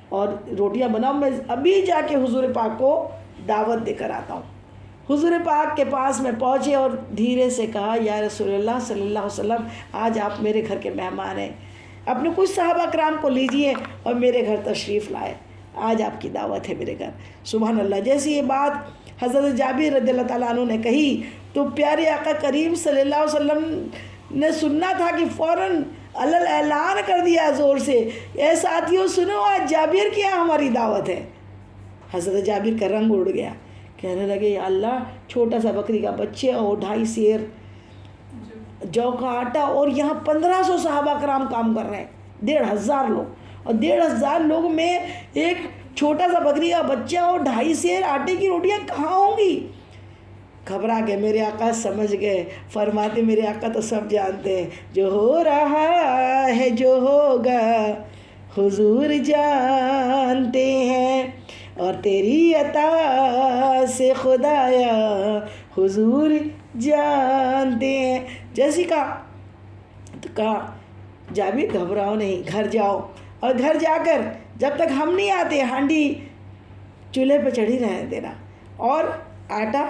اور روٹیاں بناؤ, میں ابھی جا کے حضور پاک کو دعوت دے کر آتا ہوں. حضور پاک کے پاس میں پہنچے اور دھیرے سے کہا یا رسول اللہ صلی اللہ علیہ وسلم, آج آپ میرے گھر کے مہمان ہیں, اپنے کچھ صحابہ کرام کو لیجئے اور میرے گھر تشریف لائے, آج آپ کی دعوت ہے میرے گھر. سبحان اللہ. جیسی یہ بات حضرت جابر رضی اللہ تعالیٰ عنہ نے کہی تو پیارے آقا کریم صلی اللہ علیہ وسلم نے سننا تھا کہ فوراً اعلان کر دیا زور سے, اے ساتھیوں سنو, آج جابر کی یہاں ہماری دعوت ہے. حضرت جابر کا رنگ اڑ گیا، کہنے لگے یا اللہ، چھوٹا سا بکری کا بچے اور 2.5 سیر جو کا آٹا، اور یہاں 1500 صحابہ کرام کام کر رہے ہیں، 1500 لوگ، اور 1500 لوگ میں ایک چھوٹا سا بکری کا بچہ اور 2.5 سیر آٹے کی روٹیاں کہاں ہوں گی؟ گھبرا کے میرے آقا سمجھ گئے، فرماتے میرے آقا تو سب جانتے ہیں، جو ہو رہا ہے جو ہوگا حضور جانتے ہیں، اور تیری عطا سے خدایا حضور جانتے ہیں۔ جیسی کہا تو کہا جابر گھبراؤ نہیں، گھر جاؤ، اور گھر جا کر جب تک ہم نہیں آتے ہانڈی چولہے پہ چڑھی رہنے دینا، اور آٹا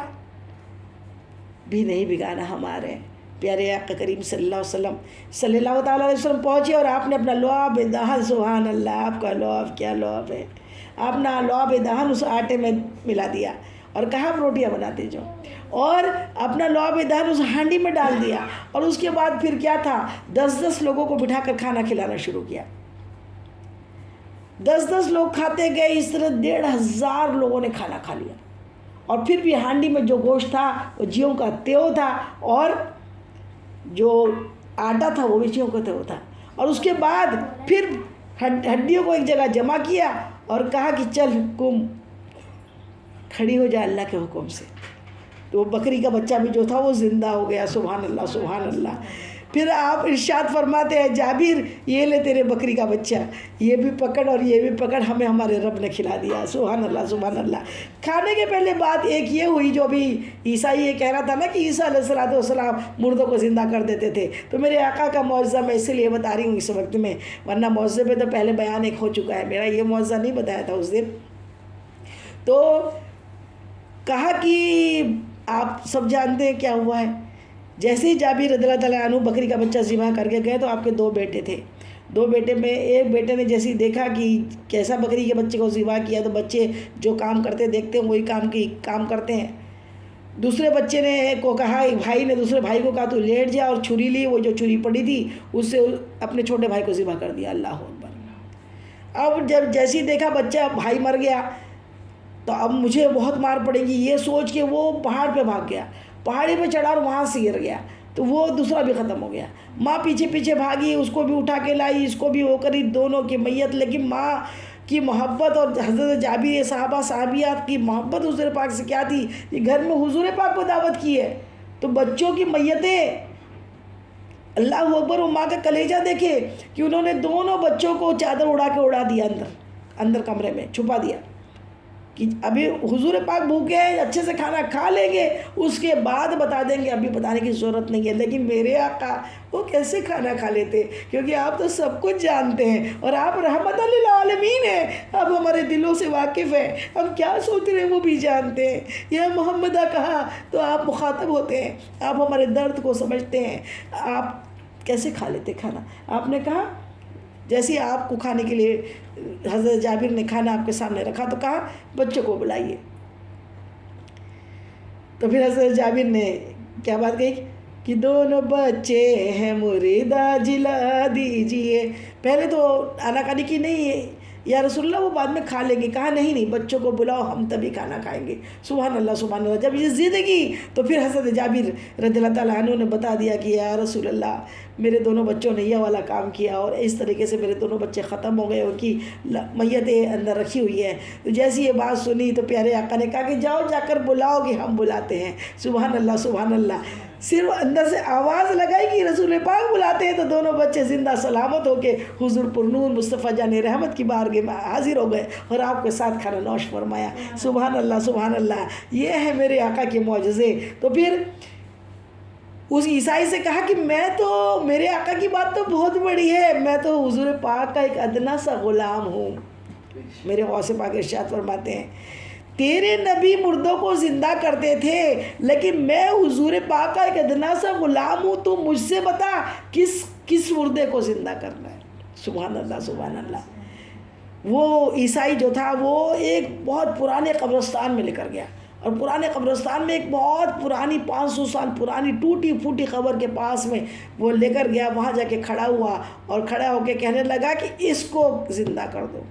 بھی نہیں بگانا ہمارے۔ پیارے آقا کریم صلی اللہ تعالیٰ علیہ وسلم پہنچے، اور آپ نے اپنا لعاب دہن، سبحان اللہ، آپ کا لعاب کیا لعاب ہے، آپ نے لعاب دہن اس آٹے میں ملا دیا اور کہا آپ روٹیاں بناتے جو، اور اپنا لعاب دہن اس ہانڈی میں ڈال دیا، اور اس کے بعد پھر کیا تھا، 10 لوگوں کو بٹھا کر کھانا کھلانا شروع کیا۔ 10 لوگ کھاتے گئے، اس طرح 1500 لوگوں نے کھانا کھا لیا، اور پھر بھی ہانڈی میں جو گوشت تھا وہ جیوں کا تیو تھا، اور جو آٹا تھا وہ بھی جیوں کا تیو تھا۔ اور اس کے بعد پھر ہڈیوں کو ایک جگہ جمع کیا اور کہا کہ چل قم، کھڑی ہو جائے اللہ کے حکم سے۔ تو وہ بکری کا بچہ بھی جو تھا وہ زندہ ہو گیا، سبحان اللہ سبحان اللہ۔ پھر آپ ارشاد فرماتے ہیں جابر یہ لے تیرے بکری کا بچہ، یہ بھی پکڑ اور یہ بھی پکڑ، ہمیں ہمارے رب نے کھلا دیا، سبحان اللہ سبحان اللہ۔ کھانے کے پہلے بات ایک یہ ہوئی، جو بھی عیسائی یہ کہہ رہا تھا نا کہ عیسیٰ علیہ السلام مردوں کو زندہ کر دیتے تھے، تو میرے آقا کا معجزہ میں اس لیے بتا رہی ہوں اس وقت میں، ورنہ معجزے پہ تو پہلے بیان ایک ہو چکا ہے، میرا یہ معجزہ نہیں بتایا تھا اس دن۔ تو کہا کہ آپ سب جانتے ہیں کیا ہوا ہے۔ جیسے ہی جابر رضی اللہ تعالیٰ عنہ بکری کا بچہ ذبح کر کے گئے، تو آپ کے 2 بیٹے تھے، 2 بیٹے میں ایک بیٹے نے جیسے دیکھا کہ کیسا بکری کے بچے کو ذبح کیا، تو بچے جو کام کرتے دیکھتے ہیں وہی کام کرتے ہیں۔ دوسرے بچے نے کو کہا، بھائی نے دوسرے بھائی کو کہا تو لیٹ جا، اور چھری لی، وہ جو چھری پڑی تھی اس سے اپنے چھوٹے بھائی کو ذبح کر دیا، اللہ اکبر۔ اب جب جیسے ہی دیکھا بچہ بھائی مر گیا، تو اب مجھے بہت مار پڑے گی، یہ سوچ کے وہ پہاڑ پہ بھاگ گیا، پہاڑی پہ چڑھا اور وہاں سے گر گیا، تو وہ دوسرا بھی ختم ہو گیا۔ ماں پیچھے پیچھے بھاگی، اس کو بھی اٹھا کے لائی، اس کو بھی وہ کری، دونوں کی میت۔ لیکن ماں کی محبت اور حضرت جابر صحابیات کی محبت حضور پاک سے کیا تھی، یہ گھر میں حضور پاک کو دعوت کی ہے، تو بچوں کی میتیں، اللہ اکبر۔ وہ ماں کا کلیجہ دیکھے کہ انہوں نے دونوں بچوں کو چادر اڑا دیا، اندر کمرے میں چھپا دیا، کہ ابھی حضور پاک بھوکے ہیں، اچھے سے کھانا کھا لیں گے، اس کے بعد بتا دیں گے، ابھی بتانے کی ضرورت نہیں ہے۔ لیکن میرے آقا وہ کیسے کھانا کھا لیتے، کیونکہ آپ تو سب کچھ جانتے ہیں، اور آپ رحمت للعالمین ہیں، آپ ہمارے دلوں سے واقف ہیں، ہم کیا سوچ رہے ہیں وہ بھی جانتے ہیں۔ یا محمدہ کہا تو آپ مخاطب ہوتے ہیں، آپ ہمارے درد کو سمجھتے ہیں، آپ کیسے کھا لیتے کھانا۔ آپ نے کہا جیسے آپ کو کھانے کے لیے حضرت جابر نے کھانا آپ کے سامنے رکھا، تو کہا بچوں کو بلائیے۔ تو پھر حضرت جابر نے کیا بات کہی کہ 2 بچے ہیں مریدہ جلا دیجئے۔ پہلے تو آناکانی کی نہیں یا رسول اللہ وہ بعد میں کھا لیں گے، کہا نہیں بچوں کو بلاؤ، ہم تبھی کھانا کھائیں گے، سبحان اللہ سبحان اللہ۔ جب یہ ضد کی تو پھر حضرت جابر رضی اللہ تعالیٰ عنہ نے بتا دیا کہ یا رسول اللہ میرے دونوں بچوں نے یہ والا کام کیا، اور اس طریقے سے میرے دونوں بچے ختم ہو گئے، ان کی میتیں اندر رکھی ہوئی ہیں۔ تو جیسی یہ بات سنی تو پیارے آقا نے کہا کہ جاؤ جا کر بلاؤ کہ ہم بلاتے ہیں، سبحان اللہ سبحان اللہ۔ صرف اندر سے آواز لگائی کہ رسول پاک بلاتے ہیں، تو دونوں بچے زندہ سلامت ہو کے حضور پر نور مصطفیٰ جان رحمت کی بارگاہ میں حاضر ہو گئے، اور آپ کے ساتھ کھانا نوش فرمایا، سبحان اللہ سبحان اللہ۔ یہ ہے میرے آقا کے معجزے۔ تو پھر اس عیسائی سے کہا کہ میں تو، میرے آقا کی بات تو بہت بڑی ہے، میں تو حضور پاک کا ایک ادنا سا غلام ہوں۔ میرے غوث پاک ارشاد فرماتے ہیں تیرے نبی مردوں کو زندہ کرتے تھے، لیکن میں حضور پاک کا ایک ادنا سا غلام ہوں، تو مجھ سے بتا کس مردے کو زندہ کرنا ہے، سبحان اللہ سبحان اللہ۔ وہ عیسائی جو تھا وہ ایک بہت پرانے قبرستان میں لے کر گیا، اور پرانے قبرستان میں ایک بہت پرانی 500 سال پرانی ٹوٹی پھوٹی قبر کے پاس میں وہ لے کر گیا، وہاں جا کے کھڑا ہوا، اور کھڑا ہو کے کہنے لگا کہ اس کو زندہ کر دو،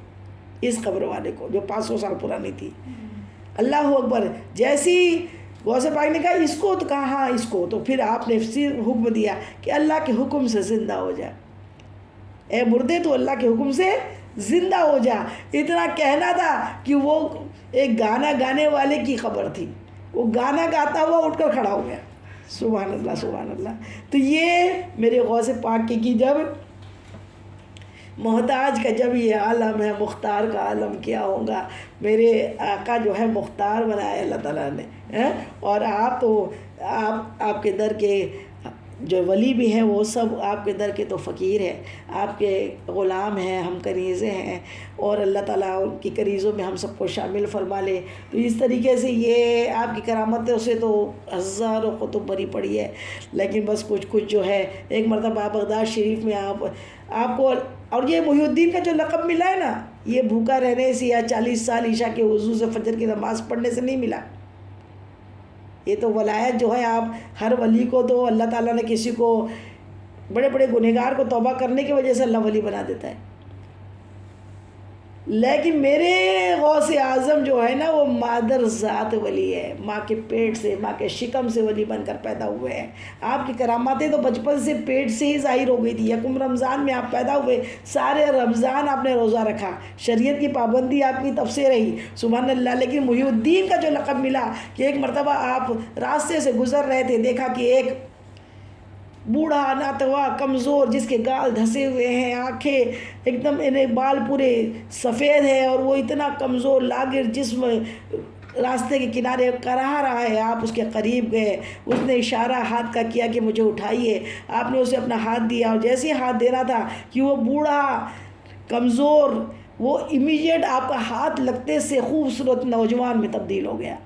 اس قبر والے کو جو 500 سال پرانی تھی. اللہ اکبر. جیسی غوث پاک نے کہا اس کو، تو کہا ہاں اس کو. تو پھر آپ نے حکم دیا کہ اللہ کے حکم سے زندہ ہو جا، اے مردے تو اللہ کے حکم سے زندہ ہو جا. اتنا کہنا تھا کہ وہ ایک گانا گانے والے کی خبر تھی، وہ گانا گاتا ہوا اٹھ کر کھڑا ہو گیا. سبحان اللہ سبحان اللہ. تو یہ میرے غوث پاک کی جب محتاج کا جب یہ عالم ہے، مختار کا عالم کیا ہوگا. میرے آقا جو ہے مختار بنایا اللہ تعالیٰ نے. اور آپ تو آپ کے در کے جو ولی بھی ہیں وہ سب آپ کے در کے تو فقیر ہیں، آپ کے غلام ہیں، ہم کنیزیں ہیں. اور اللہ تعالیٰ ان کی کنیزوں میں ہم سب کو شامل فرما لے. تو اس طریقے سے یہ آپ کی کرامتوں سے تو ہزاروں قطب بری پڑی ہے، لیکن بس کچھ جو ہے. ایک مرتبہ بغداد شریف میں آپ کو، اور یہ محی الدین کا جو لقب ملا ہے نا، یہ بھوکا رہنے سے یا 40 سال عشاء کے وضو سے فجر کی نماز پڑھنے سے نہیں ملا. یہ تو ولایت جو ہے، آپ ہر ولی کو تو اللہ تعالیٰ نے کسی کو بڑے بڑے گنہگار کو توبہ کرنے کی وجہ سے اللہ ولی بنا دیتا ہے. لیکن میرے غوث اعظم جو ہے نا وہ مادر ذات ولی ہے، ماں کے پیٹ سے، ماں کے شکم سے ولی بن کر پیدا ہوئے ہیں. آپ کی کراماتیں تو بچپن سے پیٹ سے ہی ظاہر ہو گئی تھی. یکم رمضان میں آپ پیدا ہوئے، سارے رمضان آپ نے روزہ رکھا، شریعت کی پابندی آپ کی تب سے رہی. سبحان اللہ. لیکن محی الدین کا جو لقب ملا کہ ایک مرتبہ آپ راستے سے گزر رہے تھے، دیکھا کہ ایک بوڑھا ناتوا کمزور جس کے گال دھسے ہوئے ہیں، آنکھیں ایک دم، انہیں بال پورے سفید ہے، اور وہ اتنا کمزور لاغر جسم راستے کے کنارے کرا رہا ہے. آپ اس کے قریب گئے، اس نے اشارہ ہاتھ کا کیا کہ مجھے اٹھائیے. آپ نے اسے اپنا ہاتھ دیا، اور جیسے ہی ہاتھ دینا تھا کہ وہ بوڑھا کمزور وہ امیجیٹ آپ کا ہاتھ لگتے سے خوبصورت نوجوان میں تبدیل ہو گیا.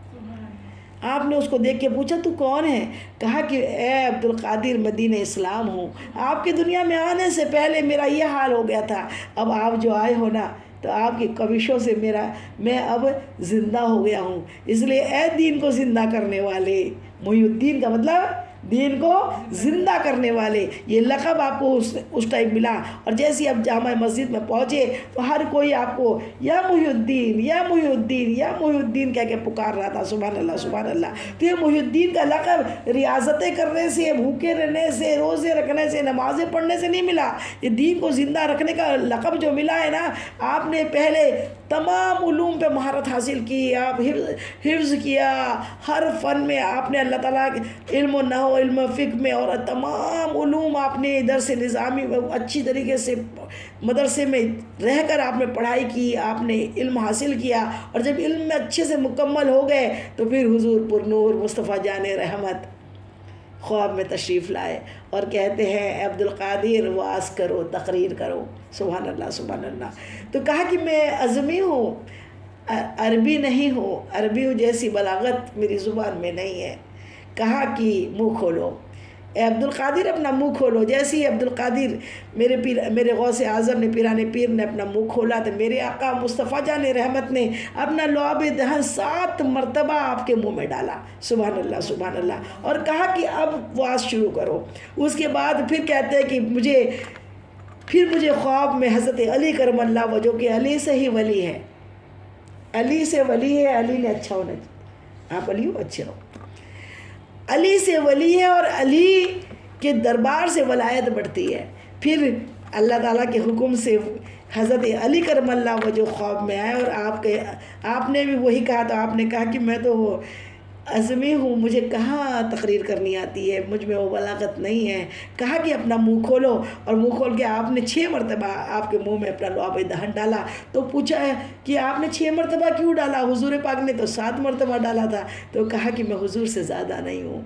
آپ نے اس کو دیکھ کے پوچھا تو کون ہے؟ کہا کہ اے عبدالقادر مدین اسلام ہوں، آپ کی دنیا میں آنے سے پہلے میرا یہ حال ہو گیا تھا، اب آپ جو آئے ہو نا تو آپ کی کوششوں سے میں اب زندہ ہو گیا ہوں. اس لیے اے دین کو زندہ کرنے والے، محی الدین کا مطلب دین کو زندہ کرنے والے، یہ لقب آپ کو اس ٹائم ملا. اور جیسے اب جامع مسجد میں پہنچے تو ہر کوئی آپ کو یا محی الدین یا محی الدین یا محی الدین کہہ کے پکار رہا تھا. سبحان اللہ سبحان اللہ. تو یہ محی الدین کا لقب ریاضتیں کرنے سے، بھوکے رہنے سے، روزے رکھنے سے، نمازیں پڑھنے سے نہیں ملا. یہ دین کو زندہ رکھنے کا لقب جو ملا ہے نا، آپ نے پہلے تمام علوم پہ مہارت حاصل کی، آپ حفظ کیا، ہر فن میں آپ نے اللہ تعالیٰ علم و نحو، علم و فقہ میں، اور تمام علوم آپ نے درس نظامی اچھی طریقے سے مدرسے میں رہ کر آپ نے پڑھائی کی، آپ نے علم حاصل کیا. اور جب علم میں اچھے سے مکمل ہو گئے تو پھر حضور پر نور مصطفیٰ جان رحمت خواب میں تشریف لائے اور کہتے ہیں اے عبدالقادر واعظ کرو، تقریر کرو. سبحان اللہ سبحان اللہ. تو کہا کہ میں عزمی ہوں، عربی نہیں ہوں، عربی جیسی بلاغت میری زبان میں نہیں ہے. کہا کہ منہ کھولو اے عبدالقادر، اپنا منہ کھولو. جیسے ہی عبدالقادر میرے غوث اعظم نے، پیران پیر نے اپنا منہ کھولا تو میرے آقا مصطفیٰ جان رحمت نے اپنا لعاب دہن 7 مرتبہ آپ کے منہ میں ڈالا. سبحان اللہ سبحان اللہ. اور کہا کہ اب واعظ شروع کرو. اس کے بعد پھر کہتے ہیں کہ مجھے خواب میں حضرت علی کرم اللہ وجہ کہ علی سے ہی ولی ہے، علی سے ولی ہے، علی نے اچھا ہونا چاہیے، آپ علی ہو اچھے ہو، علی سے ولی ہے اور علی کے دربار سے ولایت بڑھتی ہے. پھر اللہ تعالیٰ کے حکم سے حضرت علی کرم اللہ وجہ خواب میں آئے، اور آپ نے بھی وہی کہا. تو آپ نے کہا کہ میں تو عزمی ہوں، مجھے کہاں تقریر کرنی آتی ہے، مجھ میں وہ بلاغت نہیں ہے. کہا کہ اپنا منہ کھولو، اور منہ کھول کے آپ نے 6 مرتبہ آپ کے منہ میں اپنا لعاب دہن ڈالا. تو پوچھا ہے کہ آپ نے 6 مرتبہ کیوں ڈالا؟ حضور پاک نے تو 7 مرتبہ ڈالا تھا. تو کہا کہ میں حضور سے زیادہ نہیں ہوں،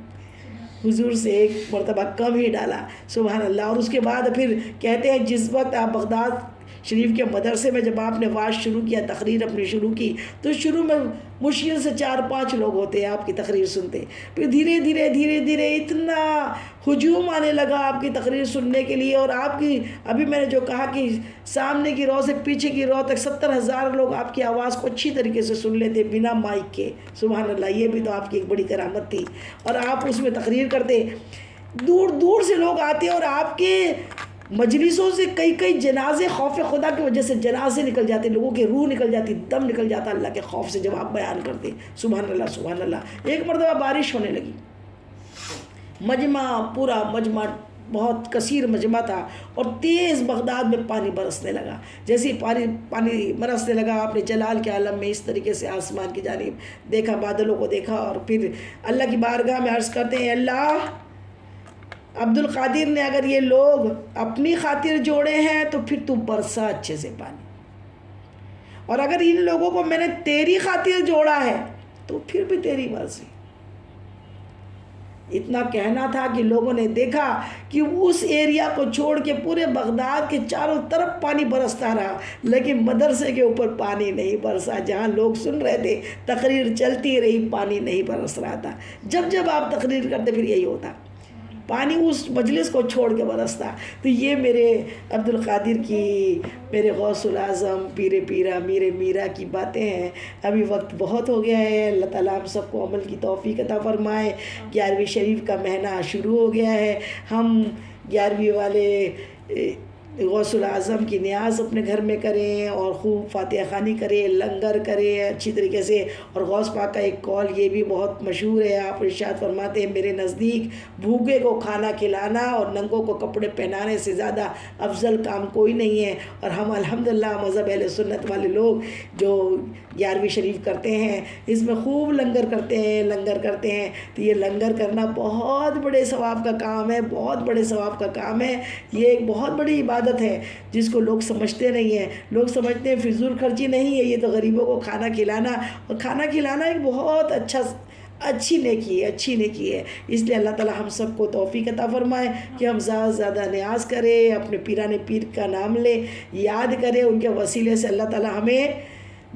حضور سے 1 مرتبہ کم ہی ڈالا. سبحان اللہ. اور اس کے بعد پھر کہتے ہیں جس وقت آپ بغداد شریف کے مدرسے میں جب آپ نے واعظ شروع کیا، تقریر اپنی شروع کی، تو شروع میں مشکل سے 4-5 لوگ ہوتے آپ کی تقریر سنتے. پھر دھیرے دھیرے اتنا ہجوم آنے لگا آپ کی تقریر سننے کے لیے. اور آپ کی ابھی میں نے جو کہا کہ سامنے کی رو سے پیچھے کی رو تک 70,000 لوگ آپ کی آواز کو اچھی طریقے سے سن لیتے بنا مائک کے. سبحان اللہ. یہ بھی تو آپ کی ایک بڑی کرامت تھی. اور آپ اس میں تقریر کرتے، دور دور سے لوگ آتے اور آپ کے مجلسوں سے کئی جنازے خوف خدا کی وجہ سے جنازے نکل جاتے، لوگوں کی روح نکل جاتی، دم نکل جاتا اللہ کے خوف سے جب آپ بیان کرتے سبحان اللہ سبحان اللہ۔ ایک مرتبہ بارش ہونے لگی، مجمع پورا مجمع بہت کثیر مجمع تھا، اور تیز بغداد میں پانی برسنے لگا۔ جیسے ہی پانی برسنے لگا، آپ نے جلال کے عالم میں اس طریقے سے آسمان کی جانب دیکھا، بادلوں کو دیکھا، اور پھر اللہ کی بارگاہ میں عرض کرتے ہیں اللہ عبد القادر نے اگر یہ لوگ اپنی خاطر جوڑے ہیں تو پھر تو برسا اچھے سے پانی، اور اگر ان لوگوں کو میں نے تیری خاطر جوڑا ہے تو پھر بھی تیری مرضی۔ اتنا کہنا تھا کہ لوگوں نے دیکھا کہ اس ایریا کو چھوڑ کے پورے بغداد کے چاروں طرف پانی برستا رہا، لیکن مدرسے کے اوپر پانی نہیں برسا۔ جہاں لوگ سن رہے تھے تقریر چلتی رہی، پانی نہیں برس رہا تھا۔ جب آپ تقریر کرتے پھر یہی ہوتا، پانی اس مجلس کو چھوڑ کے برستا۔ تو یہ میرے عبد القادر کی، میرے غوث العظم پیر پیرا میرے میرا کی باتیں ہیں۔ ابھی وقت بہت ہو گیا ہے، اللہ تعالیٰ ہم سب کو عمل کی توفیق عطا فرمائے۔ 11ویں شریف کا مہینہ شروع ہو گیا ہے، ہم 11ویں والے غوث العظم کی نیاز اپنے گھر میں کریں، اور خوب فاتحہ خوانی کریں، لنگر کریں اچھی طریقے سے۔ اور غوث پاک کا ایک قول یہ بھی بہت مشہور ہے، آپ ارشاد فرماتے ہیں میرے نزدیک بھوکے کو کھانا کھلانا اور ننگوں کو کپڑے پہنانے سے زیادہ افضل کام کوئی نہیں ہے۔ اور ہم الحمدللہ مذہب اہل سنت والے لوگ جو 11ویں شریف کرتے ہیں، اس میں خوب لنگر کرتے ہیں۔ تو یہ لنگر کرنا بہت بڑے ثواب کا کام ہے، بہت بڑے ثواب کا کام ہے۔ یہ ایک بہت بڑی عبادت ہے جس کو لوگ سمجھتے نہیں ہیں۔ لوگ سمجھتے ہیں فضول خرچی نہیں ہے، یہ تو غریبوں کو کھانا کھلانا، اور کھانا کھلانا ایک بہت اچھی نیکی ہے۔ اس لیے اللہ تعالیٰ ہم سب کو توفیق عطا فرمائے کہ ہم زیادہ سے زیادہ نیاز کریں، اپنے پیران پیر کا نام لیں، یاد کریں، ان کے وسیلے سے اللہ تعالیٰ ہمیں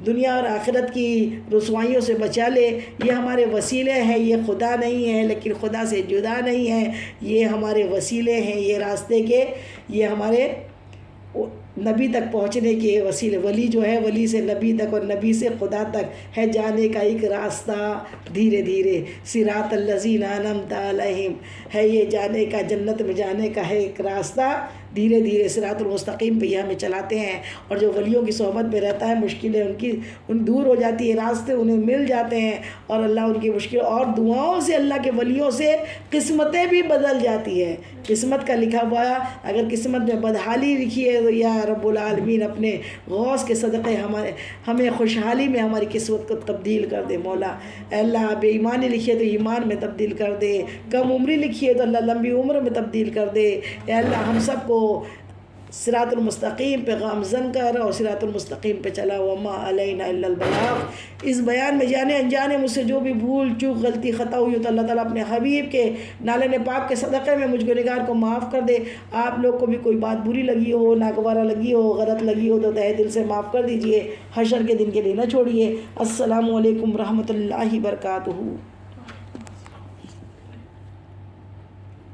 دنیا اور آخرت کی رسوائیوں سے بچا لے۔ یہ ہمارے وسیلے ہیں، یہ خدا نہیں ہے، لیکن خدا سے جدا نہیں ہے، یہ ہمارے وسیلے ہیں، یہ راستے کے، یہ ہمارے نبی تک پہنچنے کے وسیلے۔ ولی جو ہے، ولی سے نبی تک اور نبی سے خدا تک ہے جانے کا ایک راستہ، دھیرے دھیرے صراط الذین انعمت علیہم ہے، یہ جانے کا، جنت میں جانے کا ہے ایک راستہ، دھیرے دھیرے صراط المستقیم پہ یہ ہمیں چلاتے ہیں۔ اور جو ولیوں کی صحبت میں رہتا ہے، مشکلیں ان دور ہو جاتی ہے، راستے انہیں مل جاتے ہیں، اور اللہ ان کی مشکل اور دعاؤں سے، اللہ کے ولیوں سے قسمتیں بھی بدل جاتی ہے۔ قسمت کا لکھا ہوا، اگر قسمت میں بدحالی لکھی ہے تو یا رب العالمین اپنے غوث کے صدقے ہمیں خوشحالی میں ہماری قسمت کو تبدیل کر دے۔ مولا اے اللہ، بے ایمانی لکھی ہے تو ایمان میں تبدیل کر دے، کم عمری لکھی ہے تو اللہ لمبی عمر میں تبدیل کر دے۔ اے اللہ ہم سب کو صراط المستقیم پہ گامزن کر، اور صراط المستقیم پہ چلا، وما علینا الا البلاغ۔ اس بیان میں جانے انجانے مجھ سے جو بھی بھول چوک غلطی خطا ہوئی ہو تو اللہ تعالیٰ اپنے حبیب کے نالے پاک کے صدقے میں مجھ گنہگار کو معاف کر دے۔ آپ لوگ کو بھی کوئی بات بری لگی ہو، ناگوارہ لگی ہو، غلط لگی ہو تو تہہ دل سے معاف کر دیجئے، حشر کے دن کے لیے نہ چھوڑیے۔ السلام علیکم ورحمۃ اللہ وبرکاتہ۔